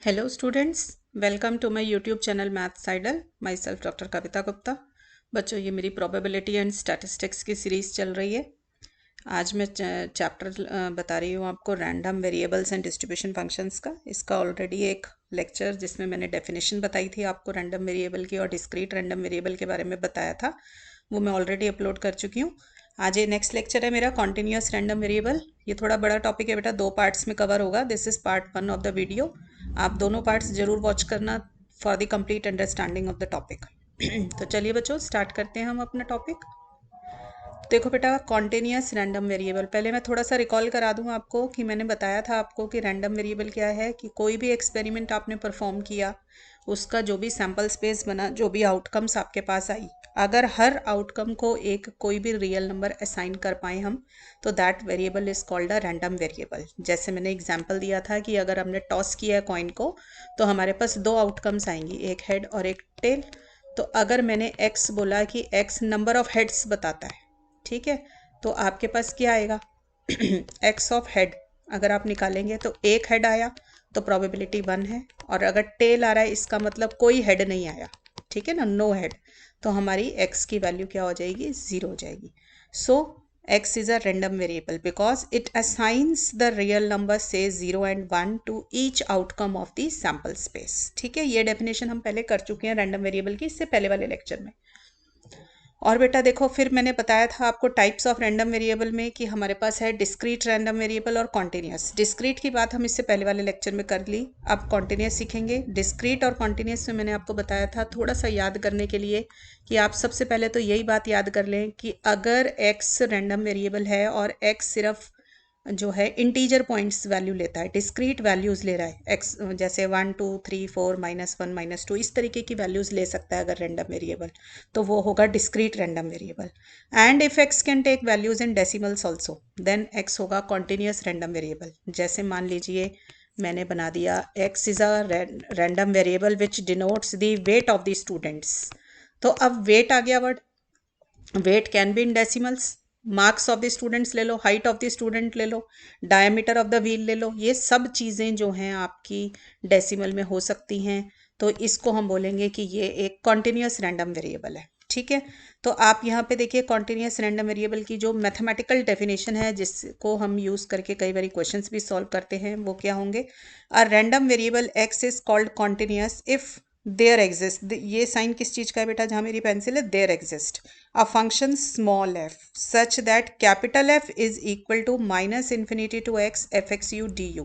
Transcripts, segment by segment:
Hello students, welcome to my YouTube channel Maths Idol. Myself doctor Kavita Gupta. बच्चों, ये मेरी probability and statistics की series चल रही है। आज मैं चैप्टर बता रही हूँ आपको random variables and distribution functions का। इसका ऑलरेडी एक लेक्चर जिसमें मैंने डेफिनेशन बताई थी आपको रैंडम वेरिएबल की और डिस्क्रीट रैंडम वेरिएबल के बारे में बताया था, वो मैं ऑलरेडी अपलोड कर चुकी हूँ। आज ये नेक्स्ट लेक्चर है मेरा कॉन्टिन्यूस रैंडम वेरिएबल। ये थोड़ा बड़ा टॉपिक है बेटा, 2 पार्ट्स में कवर होगा। This is part 1 of the video. आप दोनों पार्ट्स जरूर वॉच करना for the complete understanding of the topic. तो चलिए बच्चों, स्टार्ट करते हैं हम अपना टॉपिक। देखो बेटा, कॉन्टिन्यूस रैंडम वेरिएबल, पहले मैं थोड़ा सा रिकॉल करा दूं आपको कि मैंने बताया था आपको कि रैंडम वेरिएबल क्या है। कि कोई भी एक्सपेरिमेंट आपने परफॉर्म किया, उसका जो भी सैम्पल स्पेस बना, जो भी आउटकम्स आपके पास आई, अगर हर आउटकम को एक कोई भी रियल नंबर असाइन कर पाए हम, तो that variable is called a random variable. जैसे मैंने एग्जांपल दिया था कि अगर हमने टॉस किया है कॉइन को, तो हमारे पास 2 आउटकम्स आएंगी, एक हेड और एक टेल। तो अगर मैंने x बोला कि x नंबर ऑफ हेड्स बताता है, ठीक है, तो आपके पास क्या आएगा? एक्स ऑफ हेड अगर आप निकालेंगे तो एक हेड आया, तो प्रोबेबिलिटी 1 है। और अगर टेल आ रहा है, इसका मतलब कोई हेड नहीं आया, ठीक है ना, नो हेड, तो हमारी एक्स की वैल्यू क्या हो जाएगी? 0 हो जाएगी। सो x is a random variable because it assigns the real number say 0 and 1 to each outcome of the sample space। ठीक है, ये डेफिनेशन हम पहले कर चुके हैं रैंडम वेरिएबल की, इससे पहले वाले लेक्चर में। और बेटा देखो, फिर मैंने बताया था आपको टाइप्स ऑफ रैंडम वेरिएबल में कि हमारे पास है डिस्क्रीट रैंडम वेरिएबल और कॉन्टिन्यूस। डिस्क्रीट की बात हम इससे पहले वाले लेक्चर में कर ली, अब कॉन्टिन्यूस सीखेंगे। डिस्क्रीट और कॉन्टिन्यूस में मैंने आपको बताया था, थोड़ा सा याद करने के लिए, कि आप सबसे पहले तो यही बात याद कर लें कि अगर एक्स रैंडम वेरिएबल है और एक्स सिर्फ जो है इंटीजर पॉइंट्स वैल्यू लेता है, डिस्क्रीट वैल्यूज़ ले रहा है एक्स, जैसे 1 2 3 4 -1 -2 इस तरीके की वैल्यूज़ ले सकता है अगर रैंडम वेरिएबल, तो वो होगा discrete random variable. And if X can take values in decimals also, then X होगा कॉन्टिन्यूस रैंडम वेरिएबल। जैसे मान लीजिए मैंने बना दिया X is a random variable which denotes the weight of the students. तो अब वेट आ गया word, weight can be in decimals, marks of the students ले लो, हाइट ऑफ द स्टूडेंट ले लो, डायमीटर ऑफ द व्हील ले लो, ये सब चीज़ें जो हैं आपकी डेसिमल में हो सकती हैं। तो इसको हम बोलेंगे कि ये एक कॉन्टिन्यूस रैंडम वेरिएबल है। ठीक है, तो आप यहाँ पे देखिए कॉन्टिन्यूस रैंडम वेरिएबल की जो मैथमेटिकल डेफिनेशन है, जिसको हम यूज़ करके कई बार क्वेश्चंस भी सॉल्व करते हैं, वो क्या होंगे? A random variable X is called continuous if there exist, ये साइन किस चीज़ का है बेटा? जहाँ मेरी पेंसिल है, there exist a function small f such that capital F is equal to -infinity to x fxu du।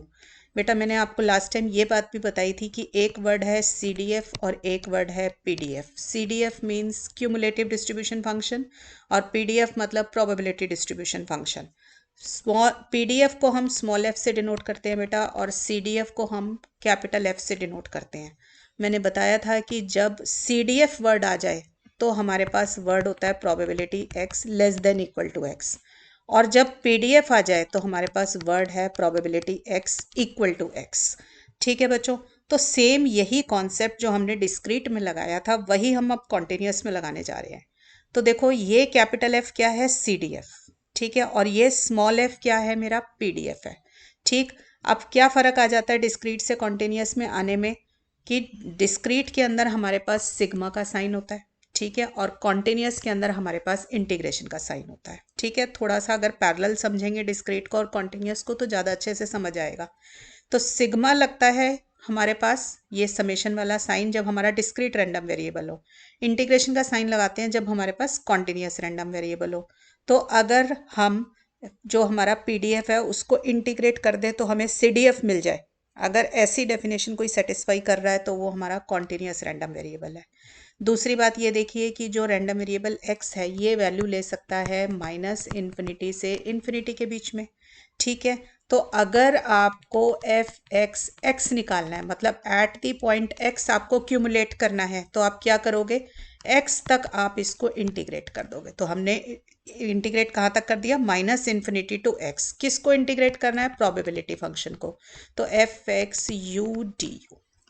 बेटा मैंने आपको लास्ट टाइम ये बात भी बताई थी कि एक वर्ड है CDF और एक वर्ड है PDF। CDF means cumulative distribution function और PDF मतलब probability distribution function. Small PDF को हम स्मॉल f से डिनोट करते हैं बेटा, और CDF को हम कैपिटल F से डिनोट करते हैं। मैंने बताया था कि जब CDF वर्ड आ जाए तो हमारे पास वर्ड होता है probability x less than equal to x, और जब PDF आ जाए तो हमारे पास वर्ड है probability x equal to x। ठीक है बच्चों, तो सेम यही कॉन्सेप्ट जो हमने डिस्क्रीट में लगाया था, वही हम अब कॉन्टिन्यूस में लगाने जा रहे हैं। तो देखो, ये कैपिटल F क्या है? CDF। ठीक है, और ये स्मॉल f क्या है? मेरा PDF है। ठीक, अब क्या फ़र्क आ जाता है डिस्क्रीट से कॉन्टिन्यूस में आने में? कि डिस्क्रीट के अंदर हमारे पास सिग्मा का साइन होता है, ठीक है, और कॉन्टिन्यूस के अंदर हमारे पास इंटीग्रेशन का साइन होता है। ठीक है, थोड़ा सा अगर पैरेलल समझेंगे डिस्क्रीट को और कॉन्टिन्यूस को तो ज़्यादा अच्छे से समझ आएगा। तो सिग्मा लगता है हमारे पास ये समेशन वाला साइन जब हमारा डिस्क्रीट रैंडम वेरिएबल हो। इंटीग्रेशन का साइन लगाते हैं जब हमारे पास कॉन्टिन्यूस रैंडम वेरिएबल हो। तो अगर हम जो हमारा PDF है उसको इंटीग्रेट कर दें तो हमें CDF मिल जाए, अगर ऐसी डेफिनेशन कोई सेटिस्फाई कर रहा है तो वो हमारा कॉन्टिन्यूस रैंडम वेरिएबल है। दूसरी बात ये देखिए कि जो रैंडम वेरिएबल x है, ये वैल्यू ले सकता है -इन्फिनिटी से इन्फिनिटी के बीच में। ठीक है, तो अगर आपको f(x) निकालना है, मतलब एट द पॉइंट x आपको क्यूमुलेट करना है, तो आप क्या करोगे? x तक आप इसको इंटीग्रेट कर दोगे। तो हमने इंटीग्रेट कहाँ तक कर दिया? -Infinity to x। किसको इंटीग्रेट करना है? प्रोबेबिलिटी फंक्शन को। तो fxu du।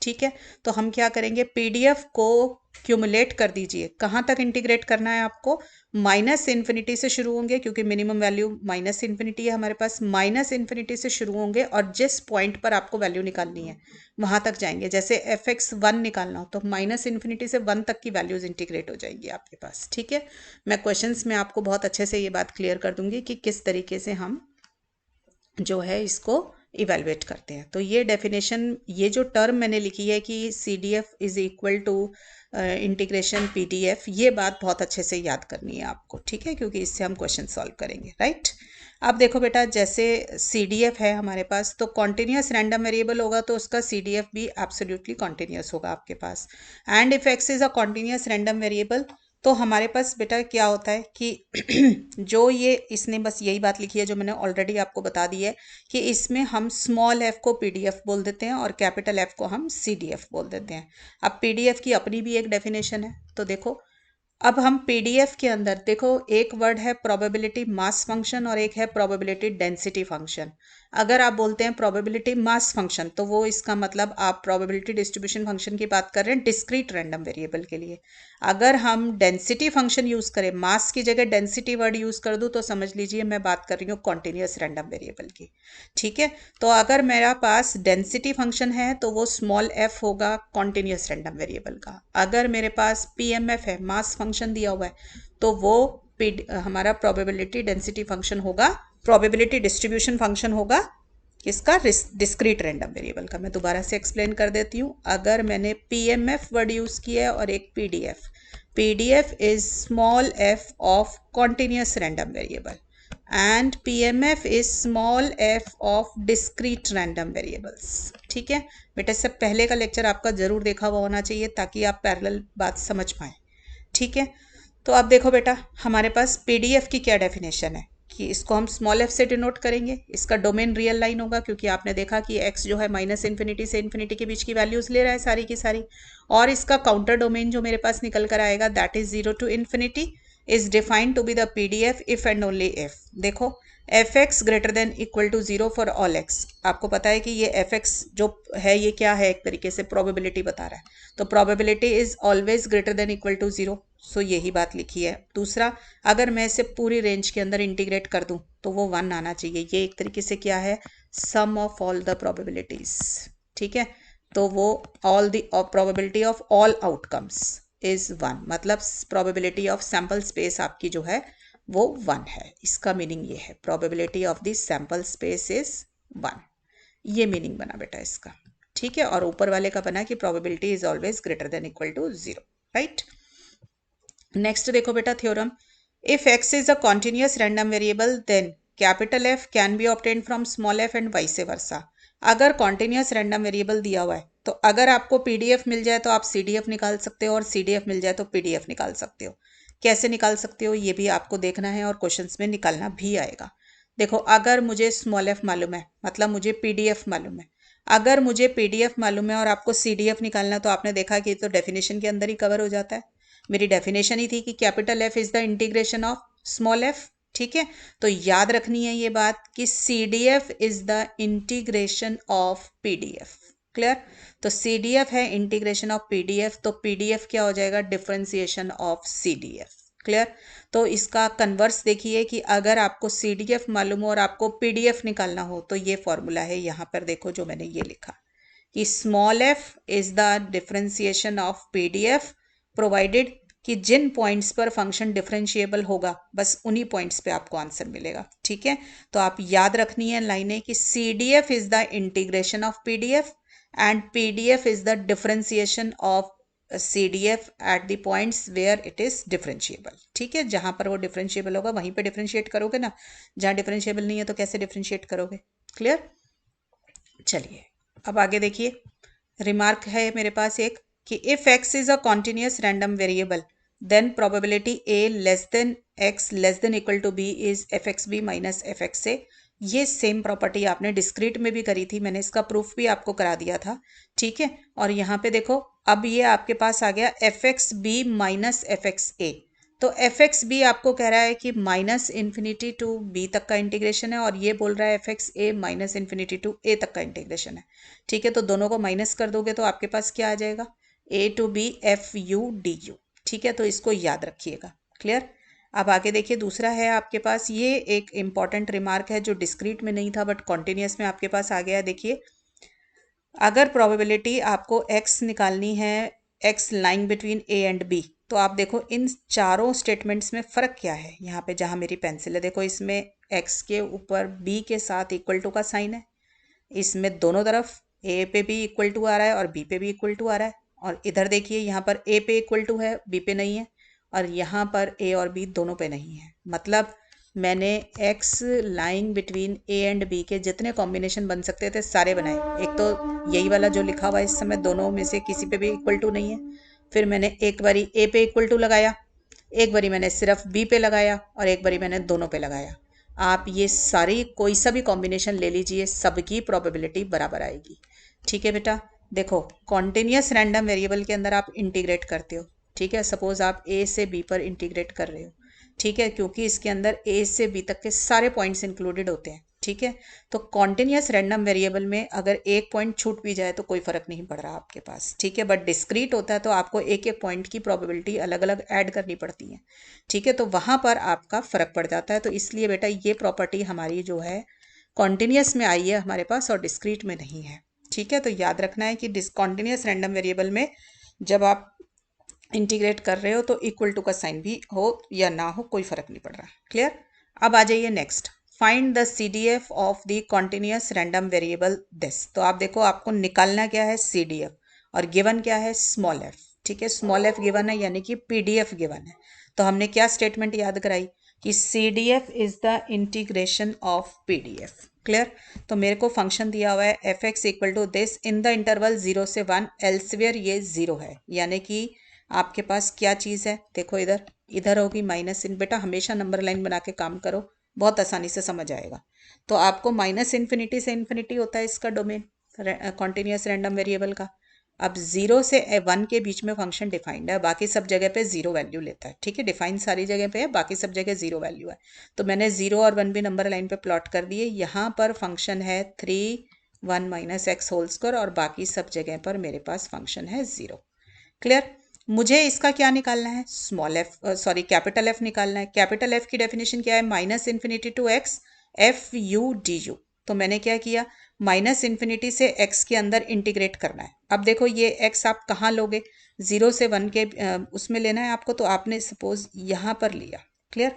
ठीक है, तो हम क्या करेंगे, पीडीएफ को क्यूमुलेट कर दीजिए। कहाँ तक इंटीग्रेट करना है आपको, माइनस इन्फिनिटी से शुरू होंगे, क्योंकि मिनिमम वैल्यू माइनस इन्फिनिटी है हमारे पास। माइनस इन्फिनिटी से शुरू होंगे और जिस पॉइंट पर आपको वैल्यू निकालनी है वहां तक जाएंगे। जैसे fx1 निकालना हो तो माइनस इन्फिनिटी से 1 तक की वैल्यूज इंटीग्रेट हो जाएंगी आपके पास। ठीक है, मैं क्वेश्चंस में आपको बहुत अच्छे से ये बात क्लियर कर दूंगी कि किस तरीके से हम जो है इसको इवेलुएट करते हैं। तो ये डेफिनेशन, ये जो टर्म मैंने लिखी है कि CDF is equal to integration PDF, ये बात बहुत अच्छे से याद करनी है आपको। ठीक है, क्योंकि इससे हम क्वेश्चन सॉल्व करेंगे। राइट, अब देखो बेटा, जैसे CDF है हमारे पास, तो कॉन्टिन्यूस रैंडम वेरिएबल होगा तो उसका CDF भी एब्सोल्युटली कॉन्टिन्यूस होगा आपके पास। And if x is a continuous random variable, तो हमारे पास बेटा क्या होता है कि जो ये इसने बस यही बात लिखी है जो मैंने ऑलरेडी आपको बता दी है कि इसमें हम स्मॉल f को PDF बोल देते हैं और कैपिटल F को हम CDF बोल देते हैं। अब PDF की अपनी भी एक डेफिनेशन है, तो देखो अब हम PDF के अंदर देखो, एक वर्ड है प्रोबेबिलिटी मास फंक्शन और एक है प्रोबेबिलिटी डेंसिटी फंक्शन। अगर आप बोलते हैं प्रोबेबिलिटी मास फंक्शन, तो वो इसका मतलब आप प्रोबेबिलिटी डिस्ट्रीब्यूशन फंक्शन की बात कर रहे हैं डिस्क्रीट रैंडम वेरिएबल के लिए। अगर हम डेंसिटी फंक्शन यूज करें, मास की जगह डेंसिटी वर्ड यूज कर दूं, तो समझ लीजिए मैं बात कर रही हूँ कॉन्टिन्यूस रैंडम वेरिएबल की। ठीक है, तो अगर मेरा पास डेंसिटी फंक्शन है तो वो स्मॉल f होगा कॉन्टिन्यूस रैंडम वेरिएबल का। अगर मेरे पास PMF है, मास फंक्शन दिया हुआ है, तो वो हमारा प्रोबेबिलिटी डेंसिटी फंक्शन होगा, प्रोबेबिलिटी डिस्ट्रीब्यूशन फंक्शन होगा किसका, डिस्क्रीट रैंडम वेरिएबल का। मैं दोबारा से एक्सप्लेन कर देती हूँ। अगर मैंने PMF वर्ड यूज किया है और एक PDF is small f of continuous random variable and PMF is small f of discrete random variables. ठीक है बेटा, इससे पहले का लेक्चर आपका जरूर देखा हुआ होना चाहिए ताकि आप पैरेलल बात समझ पाए। ठीक है, तो अब देखो बेटा, हमारे पास PDF की क्या डेफिनेशन है कि इसको हम स्मॉल f से डिनोट करेंगे। इसका डोमेन रियल लाइन होगा, क्योंकि आपने देखा कि x जो है माइनस इन्फिनिटी से इन्फिनिटी के बीच की वैल्यूज ले रहा है सारी की सारी। और इसका काउंटर डोमेन जो मेरे पास निकल कर आएगा, that is 0 to infinity, is defined to be the PDF if and only if। देखो, fx greater than equal to 0 for all x। आपको पता है कि ये fx जो है ये क्या है, एक तरीके से प्रोबेबिलिटी बता रहा है, तो probability is always greater than equal to 0। So यही बात लिखी है। दूसरा, अगर मैं इसे पूरी रेंज के अंदर इंटीग्रेट कर दूं तो वो 1 आना चाहिए। ये एक तरीके से क्या है, सम ऑफ ऑल द प्रोबेबिलिटीज। ठीक है, तो वो all the probability of all outcomes is 1, मतलब प्रोबेबिलिटी ऑफ सैंपल स्पेस आपकी जो है वो 1 है। इसका मीनिंग ये है, probability of the sample space is 1। ये मीनिंग बना बेटा इसका। ठीक है, और ऊपर वाले का बना कि probability is always greater than equal to 0। Right, next देखो बेटा theorem, if x is a continuous random variable then capital F can be obtain from small f and vice versa. अगर कॉन्टिन्यूस रैंडम वेरिएबल दिया हुआ है तो अगर आपको PDF मिल जाए तो आप CDF निकाल सकते हो, और CDF मिल जाए तो PDF निकाल सकते हो। कैसे निकाल सकते हो ये भी आपको देखना है और क्वेश्चंस में निकालना भी आएगा। देखो, अगर मुझे स्मॉल f मालूम है, मतलब मुझे PDF मालूम है। अगर मुझे PDF मालूम है और आपको CDF निकालना, तो आपने देखा कि तो डेफिनेशन के अंदर ही कवर हो जाता है। मेरी डेफिनेशन ही थी कि capital F is the integration of small f। ठीक है, तो याद रखनी है ये बात कि CDF is the integration of PDF। Clear, तो CDF है इंटीग्रेशन ऑफ PDF, तो PDF क्या हो जाएगा, डिफरेंशिएशन ऑफ CDF। क्लियर, तो इसका कन्वर्स देखिए कि अगर आपको CDF मालूम हो और आपको PDF निकालना हो तो ये फॉर्मूला है। यहाँ पर देखो जो मैंने ये लिखा कि small f is the differentiation of PDF provided कि जिन पॉइंट्स पर फंक्शन डिफरेंशिएबल होगा बस उन्हीं पॉइंट्स पे आपको आंसर मिलेगा। ठीक है, तो आप याद रखनी है लाइनें कि CDF is the integration of PDF and PDF is the differentiation of CDF at the points where it is differentiable. ठीक है, जहां पर वो डिफरेंशिएबल होगा वहीं पे डिफरेंशिएट करोगे ना, जहां डिफरेंशिएबल नहीं है तो कैसे डिफरेंशिएट करोगे। क्लियर, चलिए अब आगे देखिए, रिमार्क है मेरे पास एक कि if x is a continuous random variable then probability a less than x less than equal to b is fxb minus fxa। ये सेम प्रॉपर्टी आपने डिस्क्रीट में भी करी थी, मैंने इसका प्रूफ भी आपको करा दिया था। ठीक है, और यहाँ पे देखो अब ये आपके पास आ गया fxb माइनस fxa। तो एफ एक्स बी आपको कह रहा है कि माइनस इन्फिनिटी टू बी तक का इंटीग्रेशन है, और ये बोल रहा है f x a minus infinity to a तक का इंटीग्रेशन है। ठीक है, तो दोनों को माइनस कर दोगे तो आपके पास क्या आ जाएगा, a to b f u d u. ठीक है, तो इसको याद रखिएगा। क्लियर। अब आगे देखिए, दूसरा है आपके पास, ये एक इंपॉर्टेंट रिमार्क है जो डिस्क्रीट में नहीं था बट कॉन्टिन्यूस में आपके पास आ गया है। देखिए, अगर प्रोबेबिलिटी आपको x निकालनी है, x lying between a and b, तो आप देखो इन चारों स्टेटमेंट्स में फ़र्क क्या है। यहाँ पे जहाँ मेरी पेंसिल है देखो, इसमें x के ऊपर b के साथ इक्वल टू का साइन है, इसमें दोनों तरफ a पे भी इक्वल टू आ रहा है और b पे भी इक्वल टू आ रहा है, और इधर देखिए यहाँ पर a पे इक्वल टू है, b पे नहीं है, और यहाँ पर a और b दोनों पे नहीं है। मतलब मैंने x lying between a and b के जितने कॉम्बिनेशन बन सकते थे सारे बनाए। एक तो यही वाला जो लिखा हुआ है इस समय, दोनों में से किसी पे भी इक्वल टू नहीं है। फिर मैंने एक बारी a पे इक्वल टू लगाया, एक बारी मैंने सिर्फ b पे लगाया, और एक बारी मैंने दोनों पे लगाया। आप ये सारी कोई सा भी कॉम्बिनेशन ले लीजिए, सबकी प्रोबेबिलिटी बराबर आएगी। ठीक है बेटा। देखो, कॉन्टिन्यूस रैंडम वेरिएबल के अंदर आप इंटीग्रेट करते हो। ठीक है, सपोज आप a से b पर इंटीग्रेट कर रहे हो। ठीक है, क्योंकि इसके अंदर a से b तक के सारे पॉइंट्स इंक्लूडेड होते हैं। ठीक है, तो कॉन्टिन्यूस रैंडम वेरिएबल में अगर एक पॉइंट छूट भी जाए तो कोई फर्क नहीं पड़ रहा आपके पास। ठीक है, बट डिस्क्रीट होता है तो आपको एक एक पॉइंट की प्रोबेबिलिटी अलग अलग ऐड करनी पड़ती है। ठीक है, तो वहां पर आपका फर्क पड़ जाता है। तो इसलिए बेटा ये प्रॉपर्टी हमारी जो है कॉन्टिन्यूस में आई है हमारे पास, और डिस्क्रीट में नहीं है। ठीक है, तो याद रखना है कि डिसकॉन्टिन्यूस रैंडम वेरिएबल में जब आप इंटीग्रेट कर रहे हो तो इक्वल टू का साइन भी हो या ना हो कोई फर्क नहीं पड़ रहा। क्लियर। अब आ जाइए next, find the CDF of the continuous random variable this. तो आप देखो, आपको निकालना क्या है, CDF, और गिवन क्या है, स्मॉल f। ठीक है, स्मॉल f गिवन है यानी कि PDF गिवन है। तो हमने क्या स्टेटमेंट याद कराई कि CDF is the integration of PDF। Clear. तो मेरे को फंक्शन दिया हुआ है f x equal to this in the interval 0 से 1, एल्सवेयर ये 0 है, यानी कि आपके पास क्या चीज़ है, देखो इधर, इधर होगी माइनस इन। बेटा हमेशा नंबर लाइन बना के काम करो, बहुत आसानी से समझ आएगा। तो आपको माइनस इन्फिनिटी से इन्फिनिटी होता है इसका डोमेन कॉन्टिन्यूस रैंडम वेरिएबल का। अब 0 से 1 के बीच में फंक्शन डिफाइंड है, बाकी सब जगह पे 0 वैल्यू लेता है। ठीक है, डिफाइन सारी जगह पे है, बाकी सब जगह 0 वैल्यू है। तो मैंने 0 और 1 भी नंबर लाइन पे प्लॉट कर दिए। यहाँ पर फंक्शन है 3 1 माइनस एक्स होल स्क्वायर, और बाकी सब जगह पर मेरे पास फंक्शन है 0। क्लियर। मुझे इसका क्या निकालना है, small f, sorry capital F निकालना है। कैपिटल एफ की डेफिनेशन क्या है, minus infinity to x f u d u. तो मैंने क्या किया, माइनस इन्फिनिटी से एक्स के अंदर इंटीग्रेट करना है। अब देखो ये एक्स आप कहाँ लोगे, 0 से 1 के उसमें लेना है आपको, तो आपने सपोज यहाँ पर लिया। क्लियर।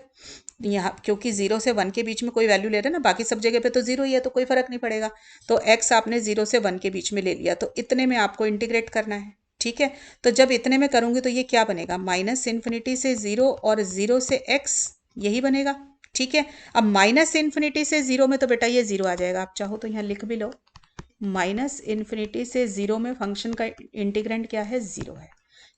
यहाँ क्योंकि 0 से 1 के बीच में कोई वैल्यू ले रहे हैं ना, बाकी सब जगह पे तो 0 ही है, तो कोई फर्क नहीं पड़ेगा। तो एक्स आपने 0 से 1 के बीच में ले लिया, तो इतने में आपको इंटीग्रेट करना है। ठीक है, तो जब इतने में करूंगी तो ये क्या बनेगा, माइनस इन्फिनिटी से 0 और 0 से x, यही बनेगा। ठीक है, अब माइनस इन्फिनिटी से 0 में तो बेटा ये 0 आ जाएगा, आप चाहो तो यहाँ लिख भी लो, माइनस इन्फिनिटी से 0 में फंक्शन का इंटीग्रेंड क्या है, 0 है।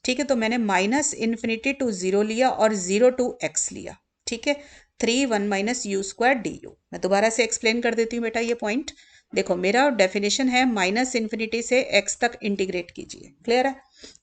ठीक है, तो मैंने माइनस इन्फिनिटी टू 0 लिया और 0 टू x लिया। ठीक है, 3 1 minus u square d you. मैं दोबारा से एक्सप्लेन कर देती हूँ बेटा ये पॉइंट। देखो मेरा डेफिनेशन है माइनस इन्फिनिटी से x तक इंटीग्रेट कीजिए। क्लियर है।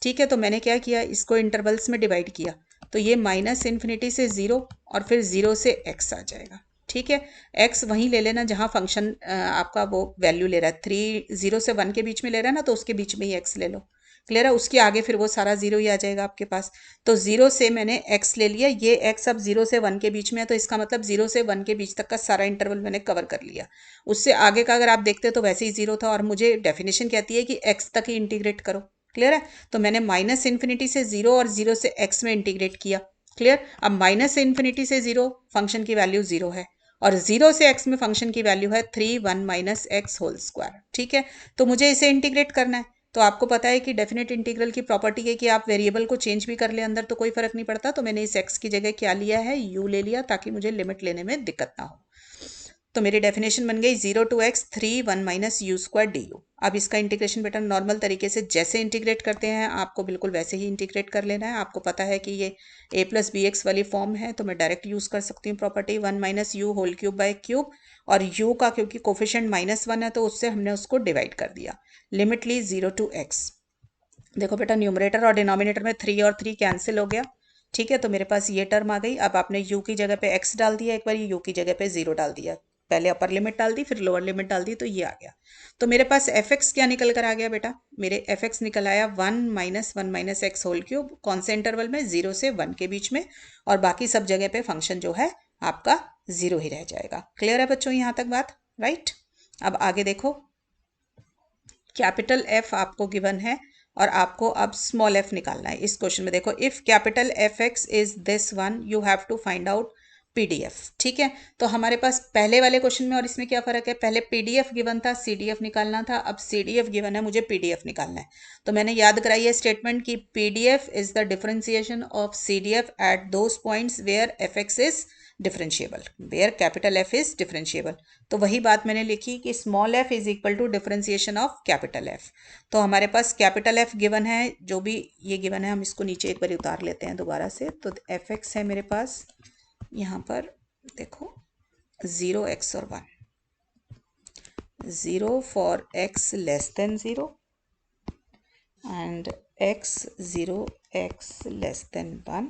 ठीक है, तो मैंने क्या किया, इसको इंटरवल्स में डिवाइड किया, तो ये माइनस इन्फिनिटी से 0 और फिर 0 से x आ जाएगा। ठीक है, x वहीं ले लेना जहां फंक्शन आपका वो वैल्यू ले रहा है, 3 0 से 1 के बीच में ले रहा है ना, तो उसके बीच में ही x ले लो। क्लियर है, उसके आगे फिर वो सारा 0 ही आ जाएगा आपके पास। तो 0 से मैंने x ले लिया, ये x अब 0 से 1 के बीच में है, तो इसका मतलब 0 से 1 के बीच तक का सारा इंटरवल मैंने कवर कर लिया। उससे आगे का अगर आप देखते हो तो वैसे ही 0 था, और मुझे डेफिनेशन कहती है कि x तक ही इंटीग्रेट करो। क्लियर है, तो मैंने माइनस इन्फिनिटी से 0 और 0 से x में इंटीग्रेट किया। क्लियर। अब माइनस इन्फिनिटी से 0 फंक्शन की वैल्यू 0 है, और 0 से x में फंक्शन की वैल्यू है 3 1 माइनस एक्स होल स्क्वायर। ठीक है, तो मुझे इसे इंटीग्रेट करना है। तो आपको पता है कि डेफिनेट इंटीग्रल की प्रॉपर्टी है कि आप वेरिएबल को चेंज भी कर ले अंदर तो कोई फर्क नहीं पड़ता। तो मैंने इस x की जगह क्या लिया है, u ले लिया, ताकि मुझे लिमिट लेने में दिक्कत ना हो। तो मेरी डेफिनेशन बन गई 0 to x 3 1 minus u square d u. अब इसका इंटीग्रेशन बेटा नॉर्मल तरीके से जैसे इंटीग्रेट करते हैं आपको बिल्कुल वैसे ही इंटीग्रेट कर लेना है। आपको पता है कि ये a प्लस बी एक्स वाली फॉर्म है, तो मैं डायरेक्ट यूज़ कर सकती हूँ property 1 minus u whole cube by cube, और u का क्योंकि कोफिशिएंट -1 है तो उससे हमने उसको डिवाइड कर दिया। लिमिट ली 0 टू x। देखो बेटा न्यूमरेटर और डिनोमिनेटर में 3 और 3 कैंसिल हो गया। ठीक है, तो मेरे पास ये टर्म आ गई। अब आपने u की जगह पे x डाल दिया, एक बार u की जगह पे 0 डाल दिया, पहले अपर लिमिट डाल दी फिर लोअर लिमिट डाल दी, तो ये आ गया। तो मेरे पास fx क्या निकल कर आ गया बेटा, मेरे fx निकल आया 1 - 1 - x होल क्यूब, कौन से इंटरवल में, 0 से 1 के बीच में, और बाकी सब जगह पे फंक्शन जो है आपका 0 ही रह जाएगा। क्लियर है बच्चों यहाँ तक बात, राइट। अब आगे देखो, कैपिटल F आपको गिवन है और आपको अब स्मॉल f निकालना है। इस क्वेश्चन में देखो, if capital Fx is this one you have to find out PDF। ठीक है, तो हमारे पास पहले वाले क्वेश्चन में और इसमें क्या फर्क है, पहले PDF गिवन था, CDF निकालना था, अब CDF गिवन है, मुझे PDF निकालना है। तो मैंने याद कराई है स्टेटमेंट कि PDF is the differentiation of CDF at those points where Fx is differentiable, where capital F is differentiable. तो वही बात मैंने लिखी कि small f is equal to differentiation of capital F। तो हमारे पास कैपिटल F गिवन है, जो भी ये गिवन है हम इसको नीचे एक बार उतार लेते हैं दोबारा से। तो Fx है मेरे पास यहाँ पर देखो 0x और 1, 0 for x less than 0 and x 0x less than 1,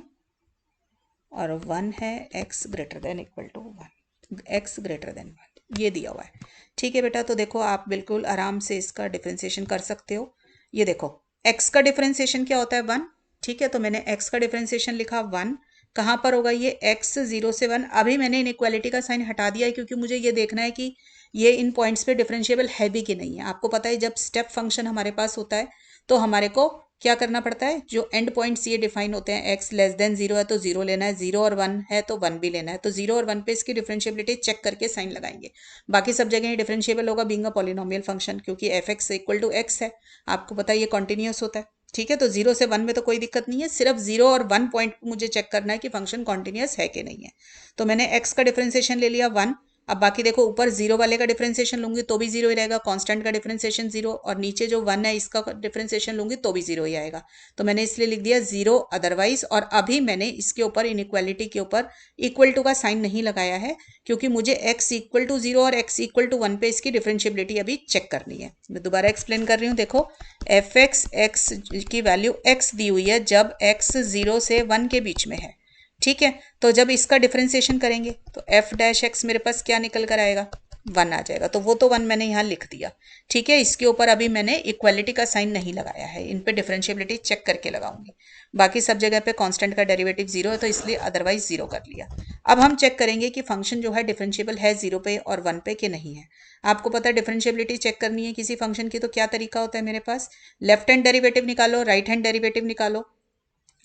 और 1 है x greater than equal to 1, x greater than 1, ये दिया हुआ है। ठीक है बेटा, तो देखो आप बिल्कुल आराम से इसका डिफरेंशिएशन कर सकते हो। ये देखो x का डिफरेंशिएशन क्या होता है, 1। ठीक है, तो मैंने x का डिफरेंशिएशन लिखा 1, कहाँ पर होगा ये, x 0 से 1। अभी मैंने इनइक्वालिटी का साइन हटा दिया है क्योंकि मुझे ये देखना है कि ये इन पॉइंट्स पे डिफरेंशिएबल है भी कि नहीं है। आपको पता है जब स्टेप फंक्शन हमारे पास होता है तो हमारे को क्या करना पड़ता है, जो एंड पॉइंट्स ये डिफाइन होते हैं, x लेस देन 0 है तो 0 लेना है, 0 और 1 है तो 1 भी लेना है। तो 0 और 1 पे इसकी डिफरेंशिएबिलिटी चेक करके साइन लगाएंगे। बाकी सब जगह ये डिफरेंशिएबल होगा बीइंग अ पॉलिनोमियल फंक्शन, क्योंकि fx इक्वल टू x है। आपको पता है ये कॉन्टिन्यूस होता है। ठीक है, तो 0 से 1 में तो कोई दिक्कत नहीं है, सिर्फ 0 और 1 पॉइंट मुझे चेक करना है कि फंक्शन कॉन्टिन्यूस है कि नहीं है। तो मैंने x का डिफरेंशिएशन ले लिया 1। अब बाकी देखो, ऊपर 0 वाले का डिफरेंशिएशन लूंगी तो भी 0 ही रहेगा, कांस्टेंट का डिफरेंशिएशन 0, और नीचे जो 1 है इसका डिफरेंशिएशन लूंगी तो भी 0 ही आएगा। तो मैंने इसलिए लिख दिया 0 अदरवाइज। और अभी मैंने इसके ऊपर इनइक्वालिटी के ऊपर इक्वल टू का साइन नहीं लगाया है क्योंकि मुझे x इक्वल टू 0 और x इक्वल टू 1 पे इसकी डिफरेंशिएबिलिटी अभी चेक करनी है। मैं दोबारा एक्सप्लेन कर रही हूँ। देखो fx x की वैल्यू x दी हुई है जब x 0 से 1 के बीच में है। ठीक है, तो जब इसका डिफरेंशिएशन करेंगे तो f डैश x मेरे पास क्या निकल कर आएगा, 1 आ जाएगा। तो वो तो 1 मैंने यहाँ लिख दिया। ठीक है, इसके ऊपर अभी मैंने इक्वालिटी का साइन नहीं लगाया है, इन पे डिफरेंशिएबिलिटी चेक करके लगाऊंगी। बाकी सब जगह पे कांस्टेंट का डेरिवेटिव 0 है तो इसलिए अदरवाइज 0 कर लिया। अब हम चेक करेंगे कि फंक्शन जो है डिफरेंशिएबल है 0 पे और 1 पे कि नहीं है। आपको पता है डिफरेंशिएबिलिटी चेक करनी है किसी फंक्शन की तो क्या तरीका होता है मेरे पास, लेफ्ट हैंड डेरिवेटिव निकालो, राइट हैंड डेरिवेटिव निकालो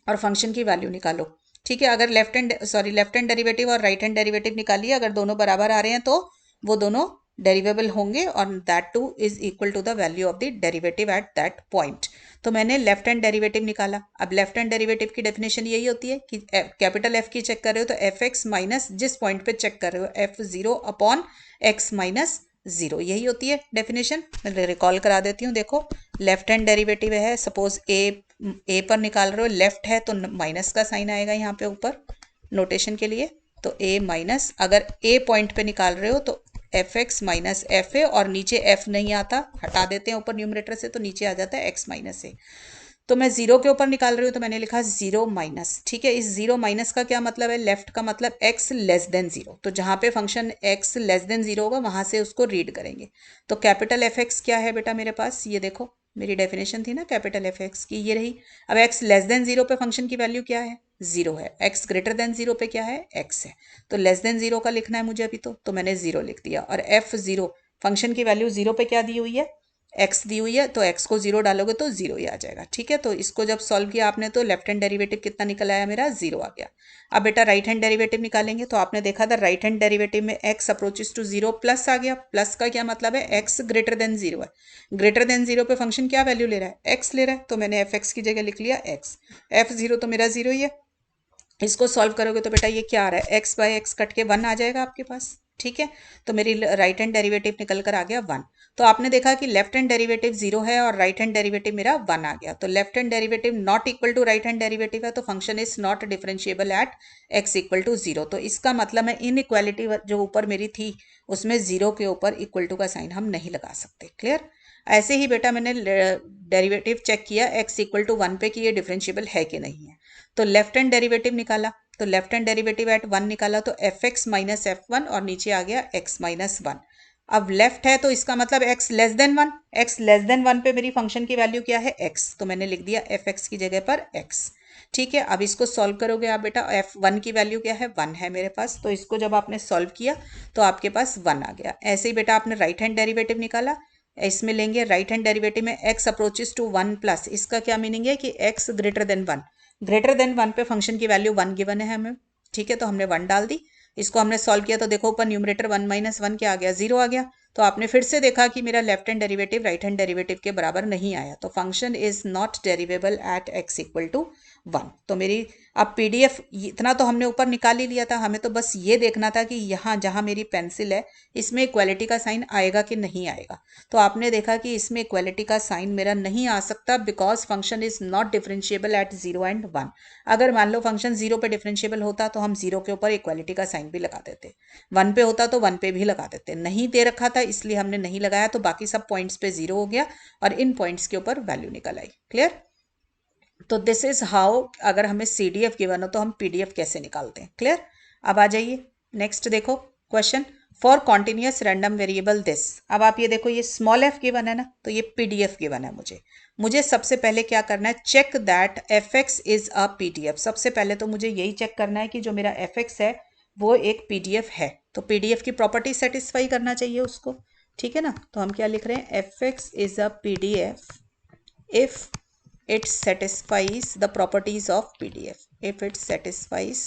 और फंक्शन की वैल्यू निकालो। ठीक है, अगर लेफ्ट हैंड डेरिवेटिव और राइट हैंड डेरिवेटिव निकालिए, अगर दोनों बराबर आ रहे हैं तो वो दोनों डेरिवेबल होंगे और that too is equal to the value of the derivative at that point. तो मैंने लेफ्ट हैंड डेरिवेटिव निकाला। अब लेफ्ट हैंड डेरिवेटिव की डेफिनेशन यही होती है कि कैपिटल F की चेक कर रहे हो तो fx माइनस जिस पॉइंट पे चेक कर रहे हो f0 अपॉन x माइनस 0, यही होती है डेफिनेशन। मैं रिकॉल करा देती हूँ। देखो लेफ्ट हैंड डेरिवेटिव है, सपोज ए पर निकाल रहे हो, लेफ्ट है तो माइनस का साइन आएगा यहाँ पे ऊपर नोटेशन के लिए, तो a माइनस, अगर a पॉइंट पे निकाल रहे हो तो fx माइनस एफ है, और नीचे f नहीं आता, हटा देते हैं ऊपर न्यूमरेटर से तो नीचे आ जाता है x माइनस ए। तो मैं 0 के ऊपर निकाल रही हूँ तो मैंने लिखा 0 माइनस। ठीक है, इस 0 माइनस का क्या मतलब है, लेफ्ट का मतलब x लेस देन 0, तो जहाँ पे फंक्शन x लेस देन 0 होगा वहां से उसको रीड करेंगे। तो कैपिटल Fx क्या है बेटा मेरे पास, ये देखो मेरी डेफिनेशन थी ना कैपिटल Fx की, ये रही। अब x लेस देन 0 पे फंक्शन की वैल्यू क्या है, 0 है। x ग्रेटर देन 0 पे क्या है, x है। तो लेस देन 0 का लिखना है मुझे अभी, तो मैंने 0 लिख दिया। और f0 फंक्शन की वैल्यू 0 पे क्या दी हुई है, x दी हुई है, तो x को 0 डालोगे तो 0 ही आ जाएगा। ठीक है, तो इसको जब सॉल्व किया आपने तो लेफ्ट हैंड डेरिवेटिव कितना निकल आया मेरा, 0 आ गया। अब बेटा राइट हैंड डेरिवेटिव निकालेंगे तो आपने देखा था राइट हैंड डेरिवेटिव में x अप्रोचेस टू 0 प्लस आ गया। प्लस का क्या मतलब है, x ग्रेटर देन 0 है। ग्रेटर देन 0 पे फंक्शन क्या वैल्यू ले रहा है, x ले रहा है, तो मैंने fx की जगह लिख लिया x। f0 तो मेरा 0 ही है। इसको सॉल्व करोगे तो बेटा ये क्या आ रहा है, x बाय एक्स कट के 1 आ जाएगा आपके पास। ठीक है, तो मेरी राइट हैंड डेरिवेटिव निकल कर आ गया 1। तो आपने देखा कि लेफ्ट हैंड डेरिवेटिव 0 है और राइट हैंड डेरिवेटिव मेरा 1 आ गया। तो left hand derivative not equal to right hand derivative है, तो function is not differentiable at x equal to 0। तो इसका मतलब है इन इक्वालिटी जो ऊपर मेरी थी उसमें 0 के ऊपर इक्वल टू का साइन हम नहीं लगा सकते। क्लियर। ऐसे ही बेटा मैंने डेरिवेटिव चेक किया x इक्वल टू 1 पे कि ये डिफरेंशिएबल है कि नहीं है। तो लेफ्ट हैंड डेरिवेटिव निकाला, तो लेफ्ट हैंड डेरिवेटिव एट 1 निकाला, तो F x minus F one और नीचे आ गया एक्स माइनस वन। अब लेफ्ट है तो इसका मतलब x less then one, x less then one पे मेरी फंक्शन की वैल्यू क्या है, एक्स, तो मैंने लिख दिया एफ एक्स की जगह पर एक्स। ठीक है, अब इसको सॉल्व करोगे आप बेटा, एफ वन की वैल्यू क्या है, वन है मेरे पास, तो इसको जब आपने सॉल्व किया तो आपके पास वन आ गया। ऐसे ही बेटा आपने राइट हैंड डेरिवेटिव निकाला, इसमें लेंगे राइट हैंड डेरिवेटिव में x approaches to one plus, इसका क्या मीनिंग है कि x greater than one, greater than one पे फंक्शन की वैल्यू वन गिवन है हमें। ठीक है, तो हमने वन डाल दी, इसको हमने सॉल्व किया तो देखो ऊपर न्यूमरेटर वन माइनस वन क्या आ गया, जीरो आ गया। तो आपने फिर से देखा कि मेरा left hand derivative right hand derivative के बराबर नहीं आया, तो function is not derivable at x equal to one. तो मेरी अब पीडीएफ इतना तो हमने ऊपर निकाल ही लिया था, हमें तो बस ये देखना था कि यहाँ जहाँ मेरी पेंसिल है इसमें इक्वालिटी का साइन आएगा कि नहीं आएगा। तो आपने देखा कि इसमें इक्वालिटी का साइन मेरा नहीं आ सकता, because function is not differentiable eight zero and one. अगर मान लो फंक्शन जीरो पे डिफरेंशिएबल होता तो हम जीरो के ऊपर इक्वालिटी का साइन भी लगा देते, वन पे होता तो वन पे भी लगा देते, नहीं दे रखा था इसलिए हमने नहीं लगाया, तो बाकी सब पॉइंट्स पे जीरो हो गया और इन पॉइंट्स के ऊपर वैल्यू निकल आई। क्लियर? तो दिस इज हाउ, अगर हमें सीडीएफ गिवन हो तो हम पीडीएफ कैसे निकालते हैं। क्लियर? अब आ जाइए नेक्स्ट देखो question, for continuous random variable this. अब आप ये देखो, ये स्मॉल एफ गिवन है ना, तो ये पीडीएफ गिवन है मुझे सबसे पहले क्या करना है, check that f x is a PDF. सबसे पहले तो मुझे यही चेक करना है कि जो मेरा एफ एक्स है वो एक पीडीएफ है, तो पीडीएफ की प्रॉपर्टी सेटिस्फाई करना चाहिए उसको। ठीक है ना, तो हम क्या लिख रहे हैं, F x is a PDF if it satisfies the properties of PDF, if it satisfies,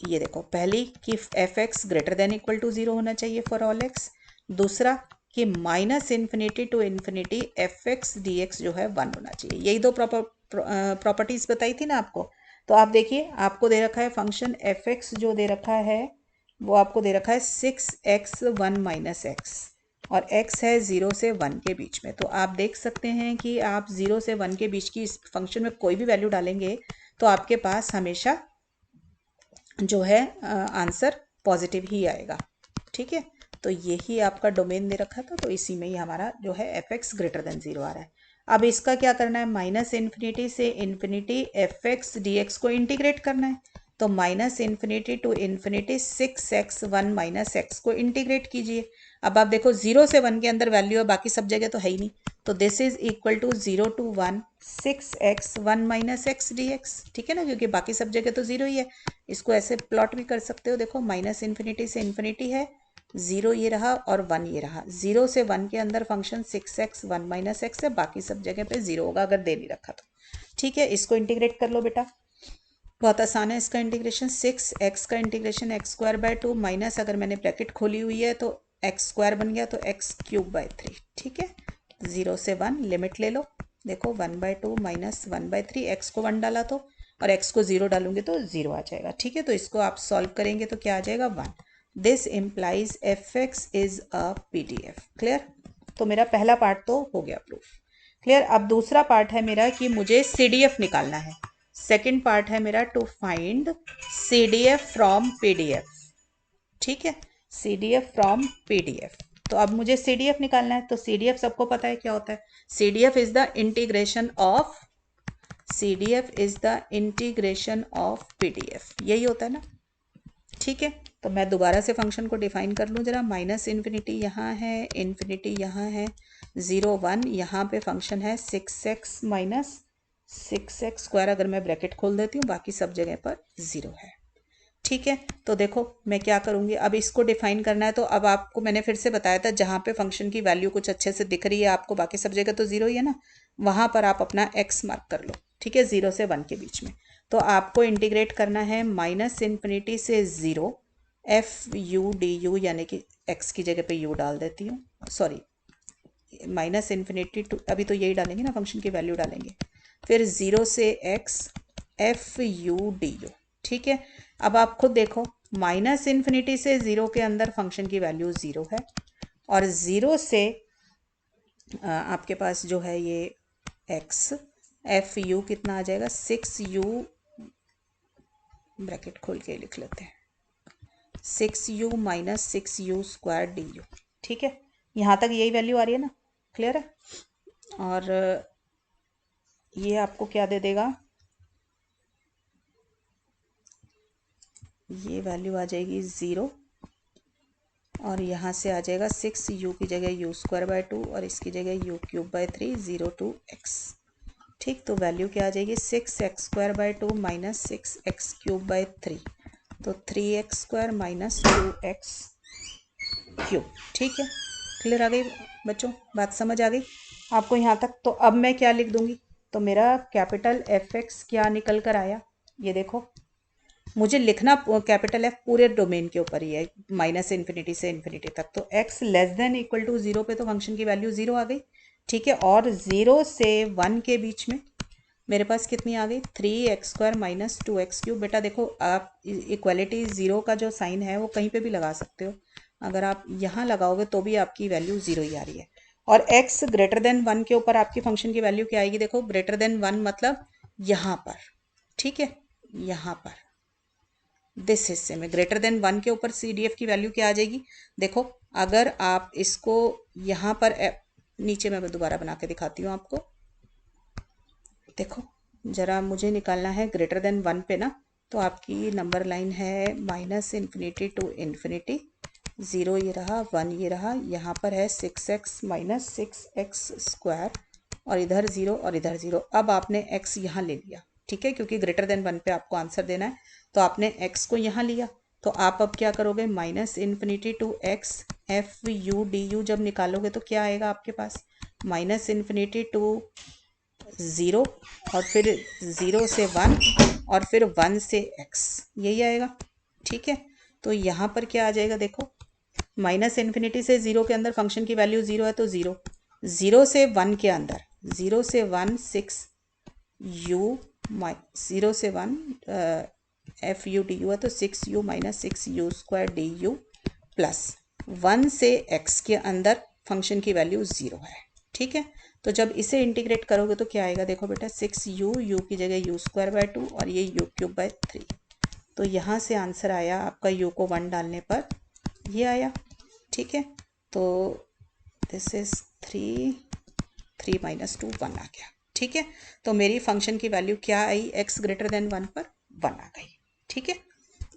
ये देखो पहली कि f x greater than equal to zero होना चाहिए फॉर ऑल एक्स, दूसरा कि minus infinity to infinity f x d x जो है वन होना चाहिए। यही दो प्रॉपर्टीज बताई थी ना आपको। तो आप देखिए, आपको दे रखा है फंक्शन एफ एक्स, जो दे रखा है वो आपको दे रखा है six x one minus x, और x है 0 से 1 के बीच में। तो आप देख सकते हैं कि आप 0 से 1 के बीच की इस फंक्शन में कोई भी वैल्यू डालेंगे तो आपके पास हमेशा जो है आंसर पॉजिटिव ही आएगा। ठीक है, तो यही आपका डोमेन दे रखा था, तो इसी में ही हमारा जो है f x greater than zero आ रहा है। अब इसका क्या करना है, माइनस इन्फिनिटी से infinity f x d x को इंटीग्रेट करना है। तो minus infinity to infinity six x one minus x को इंटीग्रेट कीजिए। अब आप देखो 0 से 1 के अंदर वैल्यू है, बाकी सब जगह तो है ही नहीं, तो this is equal to 0 to 1 six x one minus x d x. ठीक है ना, क्योंकि बाकी सब जगह तो जीरो ही है। इसको ऐसे प्लॉट भी कर सकते हो, देखो माइनस इन्फिनिटी से इन्फिनिटी है, जीरो ये रहा और वन ये रहा, 0 से 1 के अंदर function six x one minus x है, बाकी सब जगह पे जीरो होगा अगर दे नहीं रखा तो। ठीक है, इसको इंटीग्रेट कर लो बेटा, बहुत आसान है इसका इंटीग्रेशन। सिक्स एक्स का integration x square by two minus, अगर मैंने ब्रैकेट खोली हुई है तो एक्स स्क्वायर बन गया, तो एक्स क्यूब बाय थ्री। ठीक है, 0 से 1 लिमिट ले लो, देखो 1 by two minus 1 by three, x को 1 डाला तो, और एक्स को 0 डालूंगे तो 0 आ जाएगा। ठीक है, तो इसको आप सॉल्व करेंगे तो क्या आ जाएगा, 1। This implies F x is a P D F. Clear? तो मेरा पहला पार्ट तो हो गया प्रूफ। क्लियर? अब दूसरा पार्ट है मेरा कि मुझे सी डी एफ निकालना है। सेकेंड पार्ट है मेरा to find C D F from P D F. ठीक है, C D F from P D F. तो अब मुझे सी डी एफ निकालना है, तो सी डी एफ सबको पता है क्या होता है, C D F is the integration of, C D F is the integration of P D F, यही होता है ना। ठीक है, तो मैं दोबारा से फंक्शन को डिफाइन कर लूँ जरा, माइनस इन्फिनिटी यहाँ है, इन्फिनिटी यहाँ है, 0 1 यहाँ पे फंक्शन है six x minus six x square, अगर मैं ब्रैकेट खोल देती हूँ बाकी सब जगह पर 0 है। ठीक है, तो देखो मैं क्या करूँगी, अब इसको डिफाइन करना है, तो अब आपको मैंने फिर से बताया था जहाँ पे फंक्शन की वैल्यू कुछ अच्छे से दिख रही है आपको, बाकी सब जगह तो 0 ही है ना, वहाँ पर आप अपना x मार्क कर लो। ठीक है, 0 से 1 के बीच में। तो आपको इंटीग्रेट करना है माइनस इन्फिनिटी से 0 एफ यू डी यू, यानी कि x की जगह पे u डाल देती हूँ, सॉरी माइनस इन्फिनिटी टू, अभी तो यही डालेंगे ना, फंक्शन की वैल्यू डालेंगे, फिर 0 से x f u d u. ठीक है, अब आप खुद देखो, माइनस इन्फिनिटी से 0 के अंदर फंक्शन की वैल्यू 0 है, और 0 से आपके पास जो है ये x एफ यू कितना आ जाएगा, 6u, ब्रैकेट खोल के लिख लेते हैं, 6u minus 6u square d u. ठीक है, यहाँ तक यही वैल्यू आ रही है ना, क्लियर है। और ये आपको क्या दे देगा, ये वैल्यू आ जाएगी 0 और यहाँ से आ जाएगा 6 यू की जगह यू स्क्वायर बाय 2 और इसकी जगह u cube by 3 0 to x। ठीक, तो वैल्यू क्या आ जाएगी 6x square by 2 minus 6x cube by 3, तो 3x square minus 2x cube. ठीक है, क्लियर आ गई बच्चों, बात समझ आ गई आपको यहाँ तक। तो अब मैं क्या लिख दूंगी, तो मेरा कैपिटल fx क्या निकल कर आया, ये देखो। मुझे लिखना कैपिटल F पूरे डोमेन के ऊपर ही है, माइनस इन्फिनिटी से इन्फिनिटी तक। तो x less than equal to 0 पे तो फंक्शन की वैल्यू 0 आ गई। ठीक है, और 0 से 1 के बीच में मेरे पास कितनी आ गई 3x square minus 2x cube. बेटा देखो, आप इक्वालिटी 0 का जो साइन है वो कहीं पे भी लगा सकते हो, अगर आप यहाँ लगाओगे तो भी आपकी वैल्यू 0 ही आ रही है। और x ग्रेटर देन 1 के ऊपर आपकी फंक्शन की वैल्यू क्या आएगी, देखो ग्रेटर देन 1 मतलब यहाँ पर। ठीक है, यहाँ पर दिस हिस्से में ग्रेटर देन 1 के ऊपर CDF की वैल्यू क्या आ जाएगी, देखो अगर आप इसको यहाँ पर नीचे मैं दोबारा बना के दिखाती हूँ आपको। देखो जरा मुझे निकालना है ग्रेटर देन 1 पे ना, तो आपकी नंबर लाइन है माइनस इन्फिनिटी टू इन्फिनिटी, 0 ये रहा, 1 ये रहा, यहाँ पर है 6x माइनस 6x स्क्वायर और इधर 0 और इधर 0। अब आपने x यहाँ ले लिया, ठीक है, क्योंकि ग्रेटर देन 1 पे आपको आंसर देना है, तो आपने x को यहाँ लिया। तो आप अब क्या करोगे, minus infinity to x f u d u जब निकालोगे तो क्या आएगा आपके पास, माइनस इन्फिनिटी टू 0 और फिर 0 से 1 और फिर 1 से x, यही आएगा। ठीक है, तो यहाँ पर क्या आ जाएगा, देखो माइनस इन्फिनिटी से 0 के अंदर फंक्शन की वैल्यू 0 है तो 0, 0 से 1 के अंदर 0 से 1 6 u 0 से 1 एफ यू डी यू है तो 6u minus 6u square d you plus 1 से x के अंदर फंक्शन की वैल्यू 0 है। ठीक है, तो जब इसे इंटीग्रेट करोगे तो क्या आएगा, देखो बेटा 6u, u की जगह यू स्क्वायर बाय 2 और ये यू क्यूब बाय 3। तो यहाँ से आंसर आया आपका u को 1 डालने पर ये आया। ठीक है, तो दिस इज 3 माइनस 2 1 आ गया। ठीक है, तो मेरी फंक्शन की वैल्यू क्या आई, x ग्रेटर देन 1 पर 1 आ गई। ठीक है,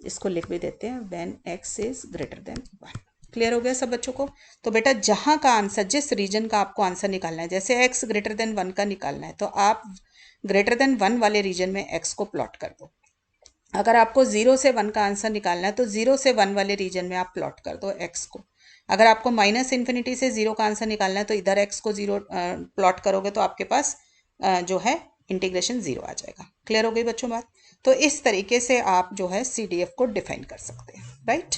इसको लिख भी देते हैं when x is greater than 1। Clear हो गया सब बच्चों को। तो बेटा जहां का आंसर, जिस रीजन का आपको आंसर निकालना है, जैसे x ग्रेटर देन 1 का निकालना है तो आप ग्रेटर देन 1 वाले रीजन में x को प्लॉट कर दो। अगर आपको 0 से 1 का आंसर निकालना है तो 0 से 1 वाले रीजन में आप प्लॉट कर दो x को। अगर आपको माइनस इन्फिनिटी से 0 का आंसर निकालना है तो इधर x को 0 प्लॉट करोगे तो आपके पास जो है इंटीग्रेशन 0 आ जाएगा। क्लियर हो गई बच्चों बात। तो इस तरीके से आप जो है CDF को डिफाइन कर सकते हैं, राइट।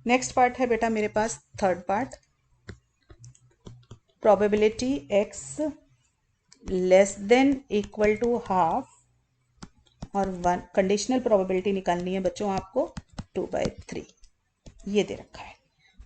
नेक्स्ट पार्ट है बेटा मेरे पास third part, probability x less than equal to half और 1, कंडीशनल प्रोबेबिलिटी निकालनी है बच्चों आपको 2/3, ये दे रखा है।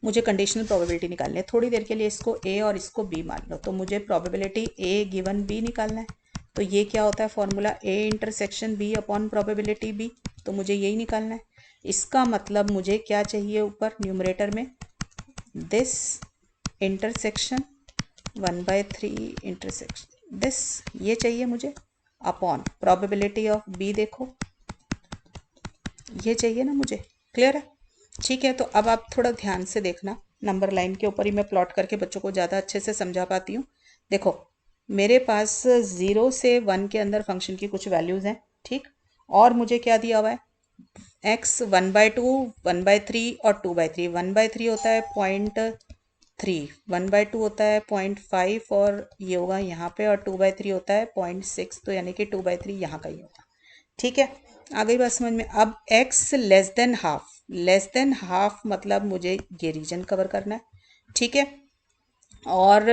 मुझे कंडीशनल प्रोबेबिलिटी निकालनी है, थोड़ी देर के लिए इसको a और इसको b मान लो, तो मुझे प्रोबेबिलिटी a गिवन b निकालना है। तो ये क्या होता है formula, a intersection b upon probability b, तो मुझे यही निकालना है। इसका मतलब मुझे क्या चाहिए ऊपर न्यूमरेटर में, दिस इंटरसेक्शन 1/3 इंटरसेक्शन दिस, ये चाहिए मुझे, अपॉन प्रोबेबिलिटी ऑफ b, देखो ये चाहिए ना मुझे। क्लियर है, ठीक है। तो अब आप थोड़ा ध्यान से देखना, नंबर लाइन के ऊपर ही मैं प्लॉट करके बच्चों को ज़्यादा अच्छे से समझा पाती हूँ। देखो मेरे पास 0 से 1 के अंदर फंक्शन की कुछ वैल्यूज़ हैं, ठीक, और मुझे क्या दिया हुआ है, x 1/2 1/3 और 2/3। 1/3 होता है 0.3, 1/2 होता है 0.5 और ये होगा यहाँ पे, और 2/3 होता है 0.6, तो यानी कि 2/3 यहाँ का ही होगा। ठीक है, आ गई बात समझ में। अब x less than half, less than half मतलब मुझे ये रीजन कवर करना है। ठीक है, और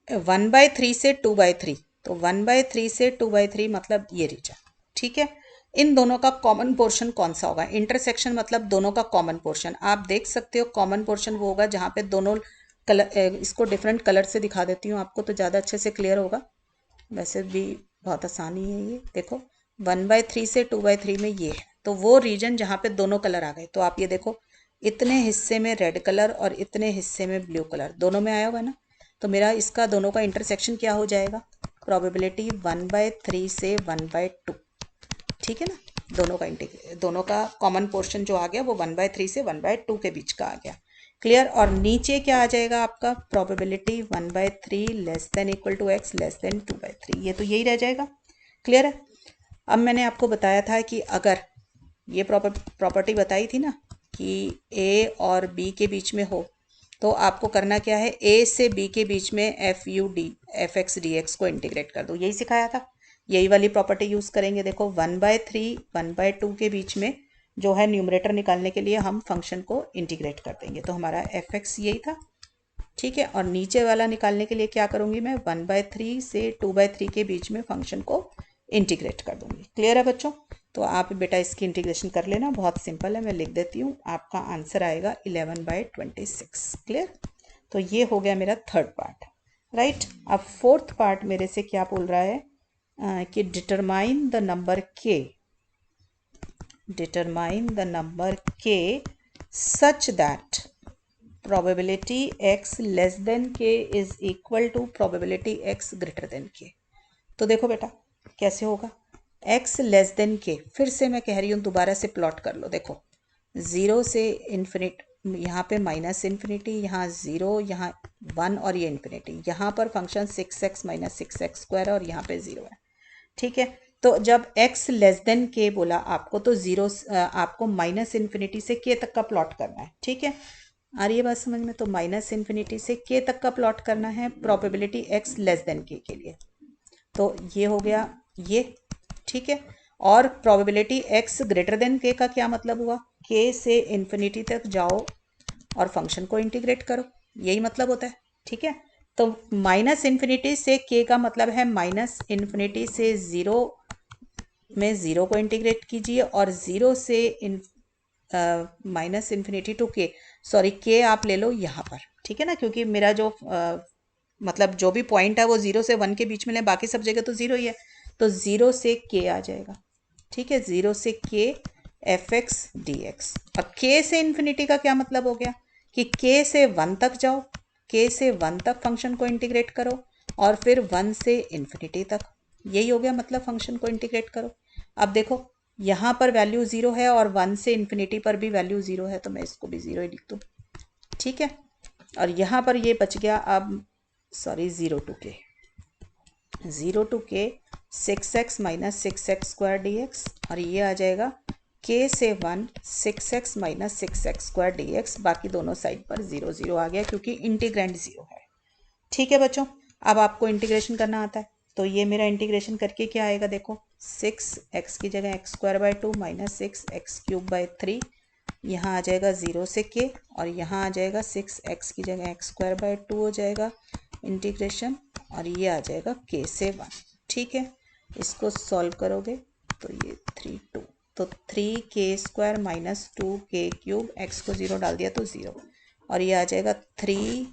1/3 से 2/3, तो 1/3 से 2/3 मतलब ये रीजन। ठीक है, इन दोनों का कॉमन पोर्शन कौन सा होगा, इंटरसेक्शन मतलब दोनों का कॉमन पोर्शन। आप देख सकते हो कॉमन पोर्शन वो होगा जहाँ पे दोनों कलर, इसको डिफरेंट कलर से दिखा देती हूँ आपको तो ज़्यादा अच्छे से क्लियर होगा, वैसे भी बहुत आसानी है ये। देखो 1/3 से 2/3 में ये है, तो वो रीजन जहाँ पे दोनों कलर आ गए। तो आप ये देखो इतने हिस्से में रेड कलर और इतने हिस्से में ब्लू कलर, दोनों में आया हुआ है ना, तो मेरा इसका दोनों का इंटरसेक्शन क्या हो जाएगा, प्रोबेबिलिटी 1/3 से 1/2। ठीक है ना, दोनों का कॉमन पोर्शन जो आ गया वो 1/3 से 1/2 के बीच का आ गया। क्लियर। और नीचे क्या आ जाएगा आपका, probability 1/3 less than equal to x less than 2/3, ये तो यही रह जाएगा। क्लियर है। अब मैंने आपको बताया था कि अगर ये प्रॉपर्टी बताई थी ना कि ए और बी के बीच में हो तो आपको करना क्या है, ए से बी के बीच में एफ एक्स डी एक्स को इंटीग्रेट कर दो, यही सिखाया था। यही वाली प्रॉपर्टी यूज़ करेंगे। देखो 1/3 1/2 के बीच में जो है न्यूमरेटर निकालने के लिए हम फंक्शन को इंटीग्रेट कर देंगे, तो हमारा एफ एक्स यही था। ठीक है। और नीचे वाला निकालने के लिए क्या करूँगी मैं, 1/3 से 2/3 के बीच में फंक्शन को इंटीग्रेट कर दूँगी। क्लियर है बच्चों। तो आप बेटा इसकी इंटीग्रेशन कर लेना, बहुत सिंपल है, मैं लिख देती हूँ। आपका आंसर आएगा 11/26। क्लियर। तो ये हो गया मेरा थर्ड पार्ट, राइट। अब फोर्थ पार्ट मेरे से क्या बोल रहा है कि determine the number k such that probability x less than k is equal to probability x greater than k। तो देखो बेटा कैसे होगा, x लेस देन के, फिर से मैं कह रही हूँ दोबारा से प्लॉट कर लो। देखो 0 से इन्फिनिटी, यहाँ पे -इन्फिनिटी, यहाँ 0, यहाँ 1 और ये इन्फिनिटी। यहाँ पर फंक्शन 6x - 6x² और यहाँ पे 0 है। ठीक है। तो जब x लेस देन के बोला आपको, तो 0 आपको -इन्फिनिटी से k तक का प्लॉट करना है। ठीक है। आ रही है बात समझ में। तो -इन्फिनिटी से k तक का प्लॉट करना है probability x less then k के लिए। तो ये हो गया ये। ठीक है। और probability x greater then k का क्या मतलब हुआ, k से इन्फिनिटी तक जाओ और फंक्शन को इंटीग्रेट करो, यही मतलब होता है। ठीक है। तो -इन्फिनिटी से k का मतलब है -इन्फिनिटी से 0 में 0 को इंटीग्रेट कीजिए, और 0 से -infinity to k, sorry k आप ले लो यहाँ पर। ठीक है ना, क्योंकि मेरा जो मतलब जो भी पॉइंट है वो 0 से 1 के बीच में ले, बाकी सब जगह तो 0 ही है। तो 0 से k आ जाएगा। ठीक है। 0 से k F x d x. और k से इन्फिनिटी का क्या मतलब हो गया कि k से 1 तक जाओ, k से 1 तक फंक्शन को इंटीग्रेट करो, और फिर 1 से इन्फिनिटी तक, यही हो गया मतलब फंक्शन को इंटीग्रेट करो। अब देखो यहाँ पर वैल्यू 0 है और 1 से इन्फिनिटी पर भी वैल्यू 0 है, तो मैं इसको भी 0 ही लिख दूँ। ठीक है। और यहाँ पर ये बच गया अब, sorry 0 to k 6x - 6x² dx, और ये आ जाएगा k से 1 6x - 6x² dx। बाकी दोनों साइड पर 0 0 आ गया क्योंकि इंटीग्रेंड 0 है। ठीक है बच्चों। अब आपको इंटीग्रेशन करना आता है, तो ये मेरा इंटीग्रेशन करके क्या आएगा, देखो 6x की जगह x² 2 - 6x³ 3, यहाँ आ जाएगा 0 से k, और यहाँ आ जाएगा 6x की जगह x² 2 हो जाएगा इंटीग्रेशन, और ये आ जाएगा k से 1। ठीक है। इसको सॉल्व करोगे तो ये 3 2, तो 3k² - 2k³, x को 0 डाल दिया तो 0, और ये आ जाएगा 3,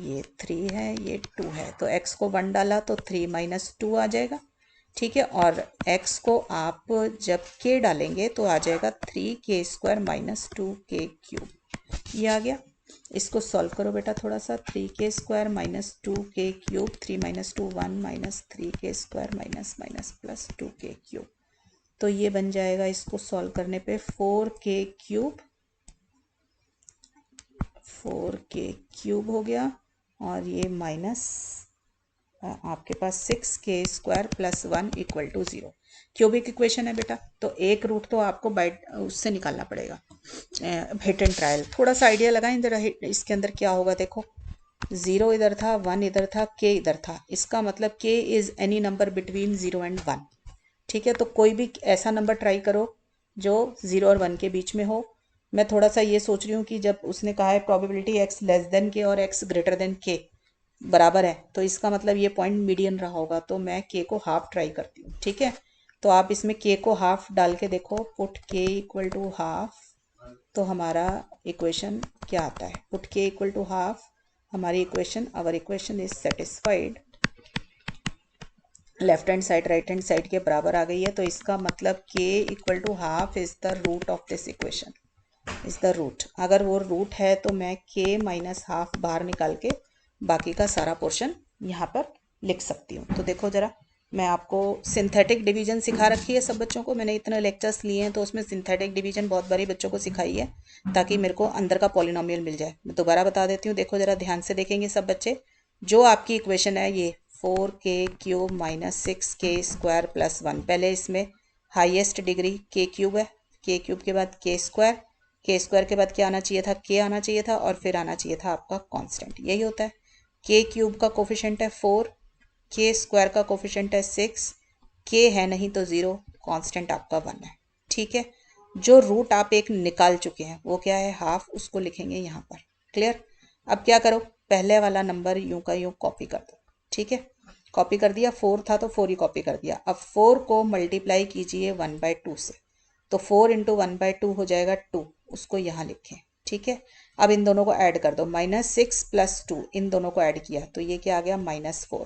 ये 3 है, ये 2 है, तो x को 1 डाला तो 3 - 2 आ जाएगा। ठीक है। और x को आप जब k डालेंगे तो आ जाएगा 3k² - 2k³, ये आ गया। इसको सॉल्व करो बेटा थोड़ा सा, 3k² - 2k³, 3 - 2 1 - 3k² - +2k³, तो ये बन जाएगा, इसको सॉल्व करने पे 4k³ हो गया, और ये माइनस आपके पास 6k² + 1 = 0। क्यूबिक इक्वेशन है बेटा, तो एक रूट तो आपको उससे निकालना पड़ेगा, हिट एंड ट्रायल। थोड़ा सा आइडिया लगाएं जरा इसके अंदर क्या होगा। देखो 0 इधर था, 1 इधर था, k इधर था, इसका मतलब k is any number between 0 and 1। ठीक है। तो कोई भी ऐसा नंबर ट्राई करो जो 0 और 1 के बीच में हो। मैं थोड़ा सा ये सोच रही हूँ कि जब उसने कहा है probability x less then k और x ग्रेटर देन k बराबर है, तो इसका मतलब ये पॉइंट मीडियन रहा होगा, तो मैं k को हाफ ट्राई करती हूँ। ठीक है। तो आप इसमें k को हाफ डाल के देखो, पुट k = हाफ, तो हमारा इक्वेशन क्या आता है, पुट k = हाफ, हमारी equation, our equation is satisfied, left hand side right hand side के बराबर आ गई है। तो इसका मतलब k = half is the root of this equation, is the root. अगर वो रूट है तो मैं k - हाफ बाहर निकाल के बाकी का सारा पोर्शन यहाँ पर लिख सकती हूँ। तो देखो ज़रा, मैं आपको सिंथेटिक डिवीजन सिखा रखी है सब बच्चों को, मैंने इतने लेक्चर्स लिए हैं तो उसमें सिंथेटिक डिवीजन बहुत बारी बच्चों को सिखाई है ताकि मेरे को अंदर का पॉलिनोमियल मिल जाए। मैं दोबारा बता देती हूँ, देखो ज़रा ध्यान से देखेंगे सब बच्चे। जो आपकी इक्वेशन है ये 4k³ माइनस 6k² प्लस 1, पहले इसमें हाईएस्ट डिग्री k³ है, k³ के बाद k² के बाद क्या आना चाहिए था, k आना चाहिए था, और फिर आना चाहिए था आपका कांस्टेंट। यही होता है। k³ का कोफिशिएंट है 4, k² का कोफिशिएंट है 6, k है नहीं तो 0, कांस्टेंट आपका 1 है। ठीक है। जो रूट आप एक निकाल चुके हैं वो क्या है, हाफ, उसको लिखेंगे यहाँ पर। क्लियर। अब क्या करो, पहले वाला नंबर यूं का यूं कॉपी कर दो। ठीक है, कॉपी कर दिया, 4 था तो 4 ही कॉपी कर दिया। अब 4 को मल्टीप्लाई कीजिए 1/2 से, तो 4 × 1/2 हो जाएगा 2, उसको यहाँ लिखें। ठीक है। अब इन दोनों को ऐड कर दो, -6 + 2, इन दोनों को ऐड किया तो ये क्या आ गया, -4।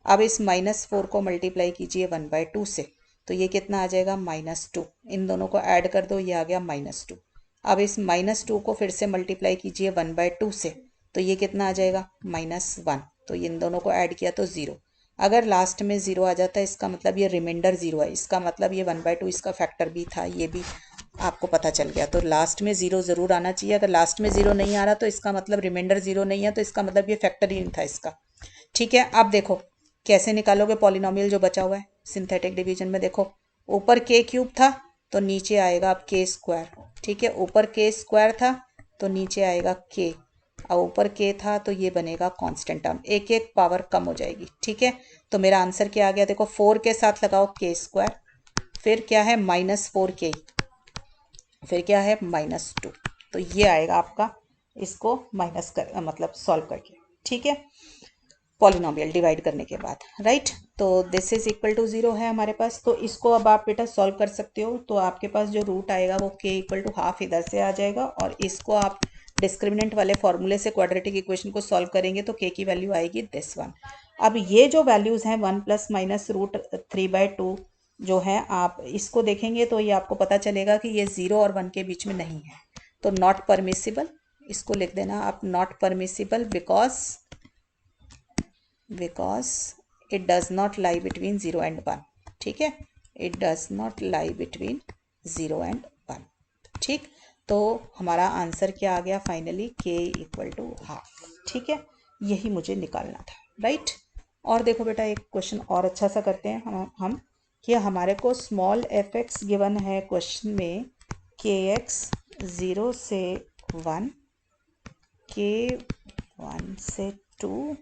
अब इस -4 को मल्टीप्लाई कीजिए 1/2 से, तो ये कितना आ जाएगा, -2। इन दोनों को ऐड कर दो, ये आ गया -2। अब इस -2 को फिर से मल्टीप्लाई कीजिए 1/2 से, तो ये कितना आ जाएगा, -1। तो इन दोनों को ऐड किया तो 0। अगर लास्ट में 0 आ जाता है इसका मतलब ये रिमाइंडर 0 है, इसका मतलब ये 1/2 इसका फैक्टर भी था, ये भी आपको पता चल गया। तो लास्ट में 0 ज़रूर आना चाहिए। अगर लास्ट में 0 नहीं आ रहा तो इसका मतलब रिमाइंडर 0 नहीं है, तो इसका मतलब ये फैक्टर ही नहीं था इसका। ठीक है। अब देखो कैसे निकालोगे पॉलिनोमियल जो बचा हुआ है सिंथेटिक डिवीजन में। देखो ऊपर k³ था तो नीचे आएगा अब k²। ठीक है, ऊपर k² था तो नीचे आएगा k, और ऊपर k था तो ये बनेगा कांस्टेंट टर्म, एक एक पावर कम हो जाएगी। ठीक है, तो मेरा आंसर क्या आ गया, देखो 4 के साथ लगाओ k², फिर क्या है -4k, फिर क्या है -2, तो ये आएगा आपका, इसको माइनस कर मतलब सॉल्व करके। ठीक है, पॉलिनोमियल डिवाइड करने के बाद, राइट। तो दिस इज इक्वल टू 0 है हमारे पास, तो इसको अब आप बेटा सॉल्व कर सकते हो। तो आपके पास जो रूट आएगा वो k = ½ इधर से आ जाएगा, और इसको आप डिस्क्रिमिनेंट वाले फॉर्मूले से क्वाड्रेटिक इक्वेशन को सॉल्व करेंगे तो k की वैल्यू आएगी दिस वन। अब ये जो वैल्यूज़ हैं 1 ± √3/2 जो है, आप इसको देखेंगे तो ये आपको पता चलेगा कि ये 0 और 1 के बीच में नहीं है, तो नॉट परमिसिबल। इसको लिख देना आप, not permissible because it does not lie between 0 and 1। ठीक है, it does not lie between 0 and 1। ठीक, तो हमारा आंसर क्या आ गया फाइनली, k = ½ ठीक है, यही मुझे निकालना था, राइट। और देखो बेटा एक क्वेश्चन और अच्छा सा करते हैं हम कि हमारे को स्मॉल f(x) गिवन है क्वेश्चन में, kx 0 से 1, k 1 से 2,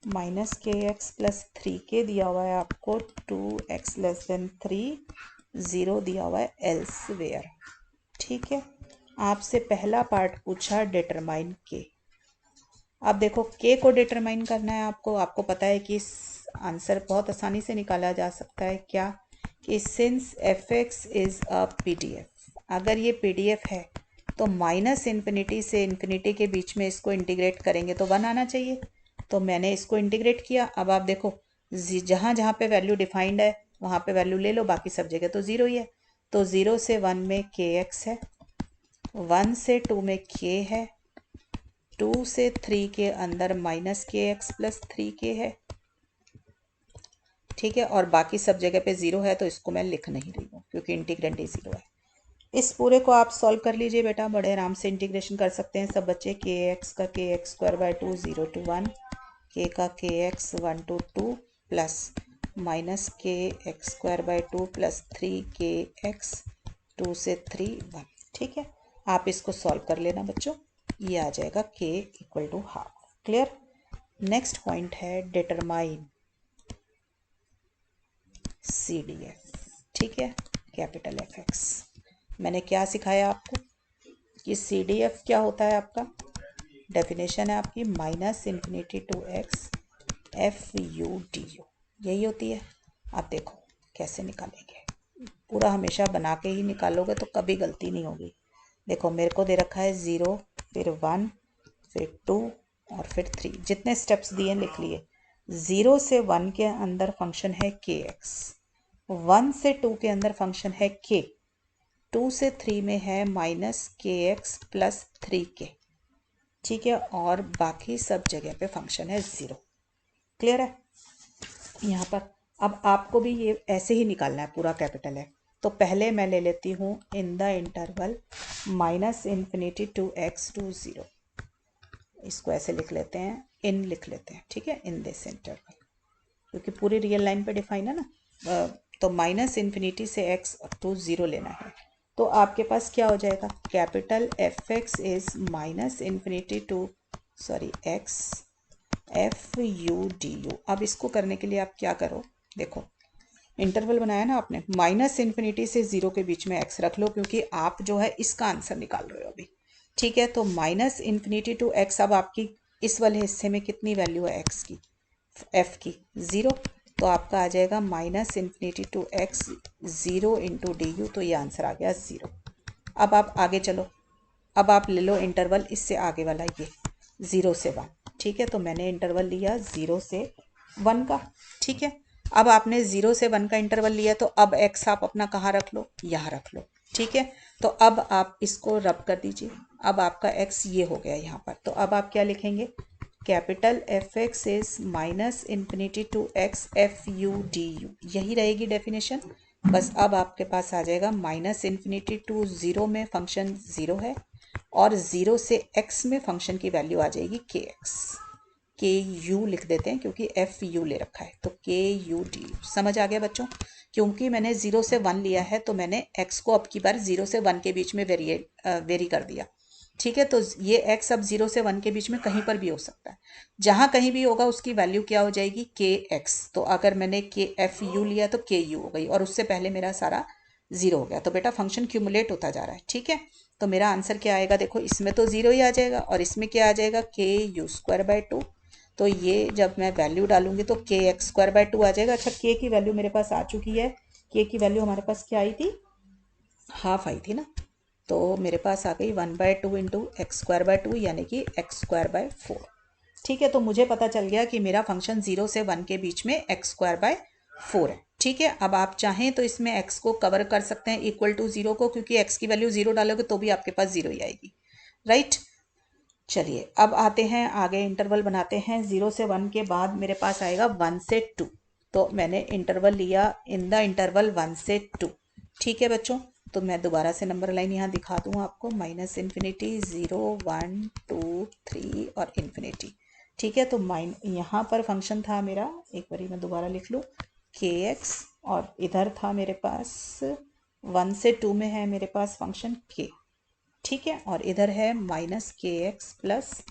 -kx + 3k दिया हुआ है आपको, 2x < 3, 0 दिया हुआ है एल्सवेयर। ठीक है, आपसे पहला पार्ट पूछा डिटरमाइन k। अब देखो k को डिटरमाइन करना है आपको पता है कि आंसर बहुत आसानी से निकाला जा सकता है। क्या कि since f(x) is a pdf, अगर ये pdf है तो -∞ से ∞ के बीच में इसको इंटीग्रेट करेंगे तो 1 आना चाहिए। तो मैंने इसको इंटीग्रेट किया। अब आप देखो जहाँ जहाँ पे वैल्यू डिफाइंड है वहाँ पे वैल्यू ले लो, बाकी सब जगह तो 0 ही है। तो 0 से 1 में kx है, 1 से 2 में k है, 2 से 3 के अंदर -kx + 3k है। ठीक है, और बाकी सब जगह पे 0 है, तो इसको मैं लिख नहीं रही हूँ क्योंकि इंटीग्रेंड ही 0 है। इस पूरे को आप सॉल्व कर लीजिए बेटा, बड़े आराम से इंटीग्रेशन कर सकते हैं सब बच्चे। kx का kx² 0 to 1, k का kx 1 to 2 plus -kx² 2 + 3kx 2 से 3 1। ठीक है, आप इसको सॉल्व कर लेना बच्चों, ये आ जाएगा k = ½ क्लियर। नेक्स्ट पॉइंट है डिटरमाइन CDF। ठीक है, कैपिटल F(x). मैंने क्या सिखाया आपको कि CDF क्या होता है, आपका डेफिनेशन है आपकी -∞ to x FU/DU, यही होती है। आप देखो कैसे निकालेंगे, पूरा हमेशा बना के ही निकालोगे तो कभी गलती नहीं होगी। देखो मेरे को दे रखा है 0, फिर 1, फिर 2 और फिर 3, जितने स्टेप्स दिए लिख लिए। 0 से 1 के अंदर फंक्शन है kx, 1 से 2 के अंदर फंक्शन है k, 2 से 3 में है -kx + 3k। ठीक है, और बाकी सब जगह पे फंक्शन है 0। क्लियर है। यहाँ पर अब आपको भी ये ऐसे ही निकालना है पूरा कैपिटल है। तो पहले मैं ले लेती हूँ इन the interval -∞ to x to 0, इसको ऐसे लिख लेते हैं, इन लिख लेते हैं, ठीक है, इन दिस इंटरवल, क्योंकि पूरी रियल लाइन पे डिफाइन है ना। तो -∞ से x to 0 लेना है। तो आपके पास क्या हो जाएगा, capital fx is -∞ to x FU/DU। अब इसको करने के लिए आप क्या करो, देखो इंटरवल बनाया ना आपने, -∞ से 0 के बीच में x रख लो, क्योंकि आप जो है इसका आंसर निकाल रहे हो अभी, ठीक है। तो -∞ to x, अब आपकी इस वाले हिस्से में कितनी वैल्यू है x की, f की 0, तो आपका आ जाएगा -∞ to x 0 × du, तो ये आंसर आ गया 0। अब आप आगे चलो, अब आप ले लो इंटरवल इससे आगे वाला, ये 0 से 1, ठीक है। तो मैंने इंटरवल लिया 0 से 1 का, ठीक है। अब आपने 0 से 1 का इंटरवल लिया, तो अब x आप अपना कहाँ रख लो, यहाँ रख लो, ठीक है। तो अब आप इसको रब कर दीजिए, अब आपका x ये हो गया यहाँ पर। तो अब आप क्या लिखेंगे, capital fx is -∞ to x FU/DU, यही रहेगी डेफिनेशन। बस अब आपके पास आ जाएगा -∞ to 0 में फंक्शन 0 है, और 0 से x में फंक्शन की वैल्यू आ जाएगी kx, ku लिख देते हैं क्योंकि fu ले रखा है, तो ku/du। समझ आ गया बच्चों, क्योंकि मैंने 0 से 1 लिया है तो मैंने x को अब की बार 0 से 1 के बीच में वेरी कर दिया, ठीक है। तो ये x अब 0 से 1 के बीच में कहीं पर भी हो सकता है, जहां कहीं भी होगा उसकी वैल्यू क्या हो जाएगी, kx। तो अगर मैंने fu लिया तो ku हो गई, और उससे पहले मेरा सारा 0 हो गया। तो बेटा फंक्शन क्यूमुलेट होता जा रहा है, ठीक है। तो मेरा आंसर क्या आएगा, देखो इसमें तो 0 ही आ जाएगा, और इसमें क्या आ जाएगा, ku²/2। तो ये जब मैं वैल्यू डालूंगी तो kx²/2 आ जाएगा। अच्छा, k की वैल्यू मेरे पास आ चुकी है, k की वैल्यू हमारे पास क्या आई थी, हाफ आई थी ना। तो मेरे पास आ गई 1/2 × x²/2, यानी कि x²/4, ठीक है। तो मुझे पता चल गया कि मेरा फंक्शन 0 से 1 के बीच में x²/4 है, ठीक है। अब आप चाहें तो इसमें x को कवर कर सकते हैं इक्वल टू 0 को, क्योंकि x की वैल्यू 0 डालोगे तो भी आपके पास 0 ही आएगी, राइट। चलिए अब आते हैं आगे, इंटरवल बनाते हैं। 0 से 1 के बाद मेरे पास आएगा 1 से 2, तो मैंने इंटरवल लिया इन द इंटरवल 1 से 2, ठीक है बच्चों। तो मैं दोबारा से नंबर लाइन यहाँ दिखा दूँ आपको, -∞, 0, 1, 2, 3 और ∞, ठीक है। तो यहाँ पर फंक्शन था मेरा, एक बारी मैं दोबारा लिख लूँ, kx, और इधर था मेरे पास 1 से 2 में है मेरे पास फंक्शन k, ठीक है, और इधर है -kx +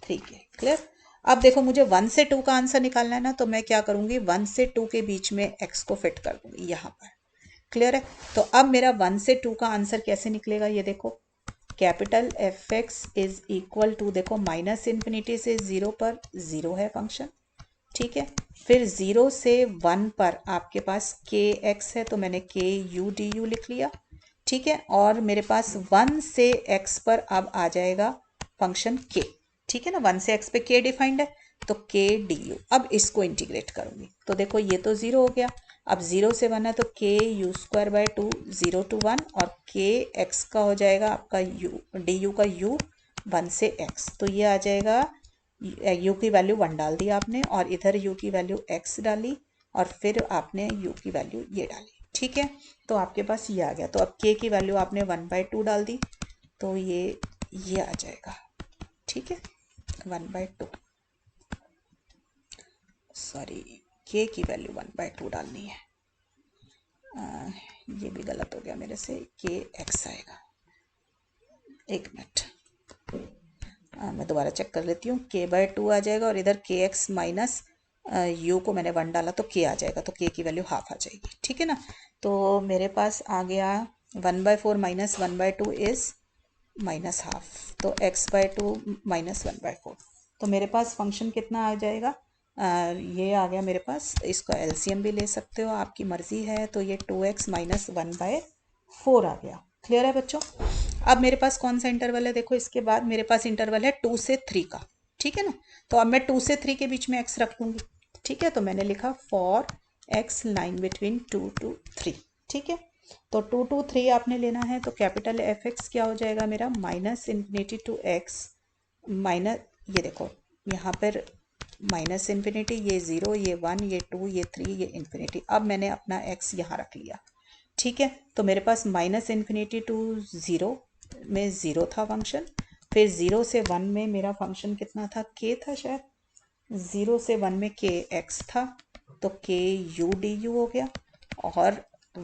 3k, क्लियर। अब देखो मुझे 1 से 2 का आंसर निकालना है ना, तो मैं क्या करूंगी, 1 से 2 के बीच में x को फिट कर दूंगी यहाँ पर, क्लियर है। तो अब मेरा 1 से 2 का आंसर कैसे निकलेगा, ये देखो, capital fx is equal to, देखो -∞ से 0 पर 0 है फंक्शन, ठीक है। फिर 0 से 1 पर आपके पास kx है, तो मैंने ku/du लिख लिया, ठीक है। और मेरे पास 1 से x पर अब आ जाएगा फंक्शन k, ठीक है ना, 1 से x पे k डिफाइंड है, तो k/du। अब इसको इंटीग्रेट करूंगी, तो देखो ये तो 0 हो गया, अब 0 से 1 है तो ku²/2 0 to 1, और kx का हो जाएगा आपका du का u 1 से x, तो ये आ जाएगा, u की वैल्यू 1 डाल दी आपने, और इधर u की वैल्यू x डाली, और फिर आपने u की वैल्यू ये डाली, ठीक है। तो आपके पास ये आ गया। तो अब k की वैल्यू आपने 1/2 डाल दी, तो ये आ जाएगा, ठीक है, 1/2, सॉरी, k की वैल्यू 1/2 डालनी है, ये भी गलत हो गया मेरे से, kx आएगा, एक मिनट, मैं दोबारा चेक कर लेती हूँ, k/2 आ जाएगा, और इधर kx माइनस u को मैंने 1 डाला तो k आ जाएगा, तो k की वैल्यू हाफ आ जाएगी, ठीक है ना। तो मेरे पास आ गया 1/4 - 1/2 इज -½ तो x/2 - 1/4, तो मेरे पास फंक्शन कितना आ जाएगा, ये आ गया मेरे पास, इसका एलसीएम भी ले सकते हो, आपकी मर्जी है, तो ये 2x - 1/4 आ गया, क्लियर है बच्चों। अब मेरे पास कौन सा इंटरवल है, देखो इसके बाद मेरे पास इंटरवल है 2 से 3 का, ठीक है ना। तो अब मैं 2 से 3 के बीच में x रख दूंगी, ठीक है। तो मैंने लिखा for x line between 2 to 3, ठीक है। तो 2 to 3 आपने लेना है, तो कैपिटल fx क्या हो जाएगा मेरा, -∞ to x माइनस, ये देखो यहाँ पर माइनस इन्फिनिटी, ये 0, ये 1, ये 2, ये 3, ये इन्फिनिटी। अब मैंने अपना x यहाँ रख लिया, ठीक है। तो मेरे पास माइनस इन्फिनिटी टू 0 में 0 था फंक्शन, फिर 0 से 1 में मेरा फंक्शन कितना था, k था शायद, 0 से 1 में k x था, तो k u डी यू हो गया। और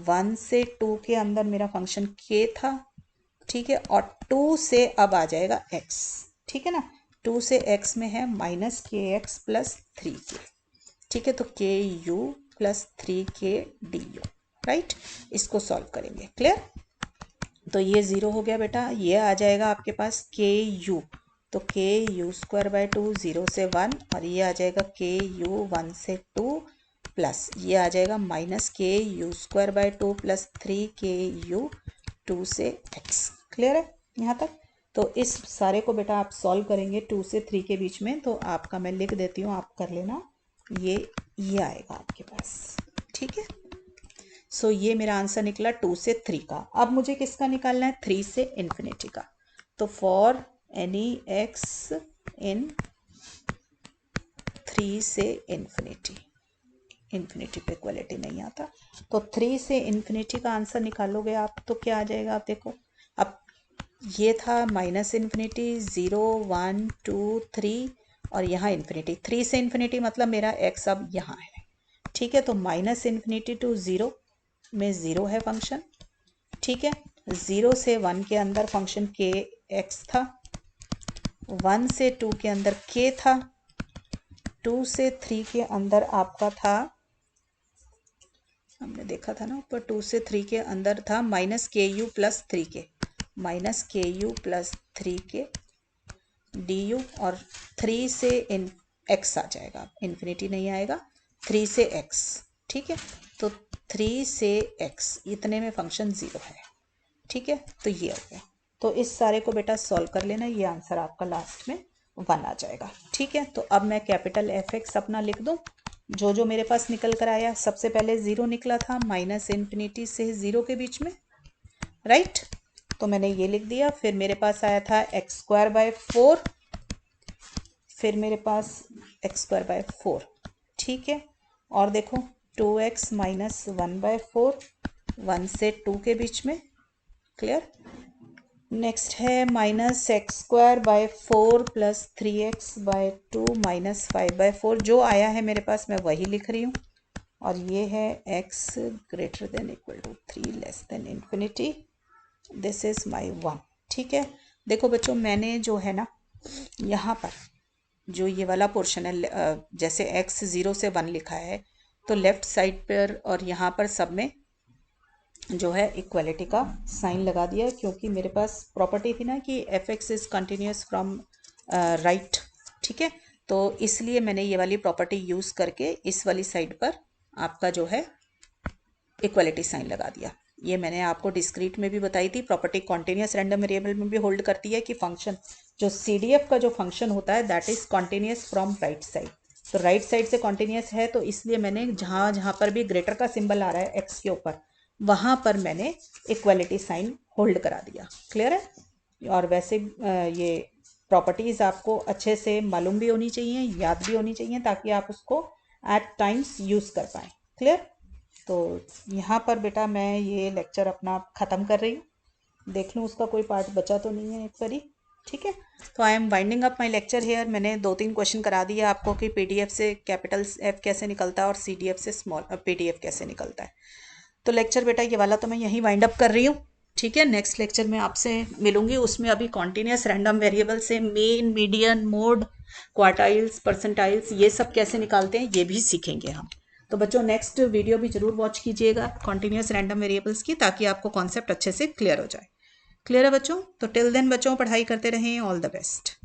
1 से 2 के अंदर मेरा फंक्शन k था, ठीक है। और 2 से अब आ जाएगा x, ठीक है ना। 2 से x में है माइनस के एक्स प्लस 3k, ठीक है। तो के you plus 3k D you, right. इसको सॉल्व करेंगे, क्लियर। तो ये 0 हो गया बेटा, ये आ जाएगा आपके पास के यू, तो के यू स्क्वायर बाय 2, 0 से 1, और ये आ जाएगा के यू 1 से 2 प्लस ये आ जाएगा माइनस के you square by 2 plus 3k you 2 से x। क्लियर है यहाँ तक। तो इस सारे को बेटा आप सॉल्व करेंगे 2 से 3 के बीच में, तो आपका मैं लिख देती हूँ, आप कर लेना। ये आएगा आपके पास, ठीक है। सो ये मेरा आंसर निकला 2 से 3 का। अब मुझे किसका निकालना है, 3 से इन्फिनिटी का। तो फॉर एनी x इन 3 से इन्फिनिटी, इन्फिनिटी पे इक्वलिटी नहीं आता, तो 3 से इन्फिनिटी का आंसर निकालोगे आप तो क्या आ जाएगा, आप देखो। अब ये था माइनस इन्फिनिटी, 0, 1, 2, 3 और यहाँ इन्फिनिटी। 3 से इन्फिनिटी मतलब मेरा x अब यहाँ है, ठीक है। तो माइनस इन्फिनिटी टू 0 में 0 है फंक्शन, ठीक है। 0 से 1 के अंदर फंक्शन k x था, 1 से 2 के अंदर k था, 2 से 3 के अंदर आपका था, हमने देखा था ना ऊपर, 2 से 3 के अंदर था माइनस के यू प्लस 3k, माइनस के you plus 3k D you. और 3 से x आ जाएगा, इन्फिनिटी नहीं आएगा, 3 से x, ठीक है। तो 3 से x इतने में फंक्शन 0 है, ठीक है। तो ये हो गया। तो इस सारे को बेटा सॉल्व कर लेना, ये आंसर आपका लास्ट में 1 आ जाएगा, ठीक है। तो अब मैं कैपिटल f(x) अपना लिख दूं, जो मेरे पास निकल कर आया। सबसे पहले 0 निकला था माइनस इन्फिनिटी से 0 के बीच में, राइट। तो मैंने ये लिख दिया। फिर मेरे पास आया था एक्स स्क्वायर बाय 4, फिर मेरे पास एक्स स्क्वायर बाय 4, ठीक है। और देखो 2x माइनस 1/4, 1 से 2 के बीच में, क्लियर। नेक्स्ट है minus x square by 4 plus 3x by 2 minus 5/4, जो आया है मेरे पास मैं वही लिख रही हूँ। और ये है x greater than equal to 3 less than infinity, this is my 1, ठीक है। देखो बच्चों, मैंने जो है ना यहाँ पर जो ये वाला पोर्शन है, जैसे x 0 से 1 लिखा है, तो लेफ्ट साइड पर और यहाँ पर सब में जो है इक्वलिटी का साइन लगा दिया, क्योंकि मेरे पास प्रॉपर्टी थी ना कि f(x) is continuous from right, ठीक है। तो इसलिए मैंने ये वाली प्रॉपर्टी यूज़ करके इस वाली साइड पर आपका जो है इक्वलिटी साइन लगा दिया। ये मैंने आपको डिस्क्रीट में भी बताई थी, प्रॉपर्टी कॉन्टिन्यूस रैंडम वेरिएबल में भी होल्ड करती है कि फंक्शन जो CDF का जो फंक्शन होता है that is continuous from right side. तो राइट साइड से कॉन्टिन्यूस है, तो इसलिए मैंने जहाँ जहाँ पर भी ग्रेटर का सिंबल आ रहा है x के ऊपर, वहाँ पर मैंने इक्वलिटी साइन होल्ड करा दिया, क्लियर है। और वैसे ये प्रॉपर्टीज़ आपको अच्छे से मालूम भी होनी चाहिए, याद भी होनी चाहिए, ताकि आप उसको एट टाइम्स यूज़ कर पाएँ, क्लियर। तो यहाँ पर बेटा मैं ये लेक्चर अपना ख़त्म कर रही हूँ, देख लूँ उसका कोई पार्ट बचा तो नहीं है एक बारी, ठीक है। तो I am winding up my lecture here. मैंने 2-3 क्वेश्चन करा दिए आपको कि PDF से कैपिटल F कैसे निकलता है और CDF से स्मॉल PDF कैसे निकलता है। तो लेक्चर बेटा ये वाला तो मैं यहीं वाइंड अप कर रही हूँ, ठीक है। नेक्स्ट लेक्चर में आपसे मिलूंगी, उसमें अभी कॉन्टिन्यूस रैंडम वेरिएबल से main, median, mode, quartiles, percentiles ये सब कैसे निकालते हैं ये भी सीखेंगे हम। तो बच्चों नेक्स्ट वीडियो भी जरूर वॉच कीजिएगा कॉन्टिन्यूस रैंडम वेरिएबल्स की, ताकि आपको कॉन्सेप्ट अच्छे से क्लियर हो जाए। क्लियर है बच्चों। तो टिल देन बच्चों पढ़ाई करते रहें, ऑल द बेस्ट।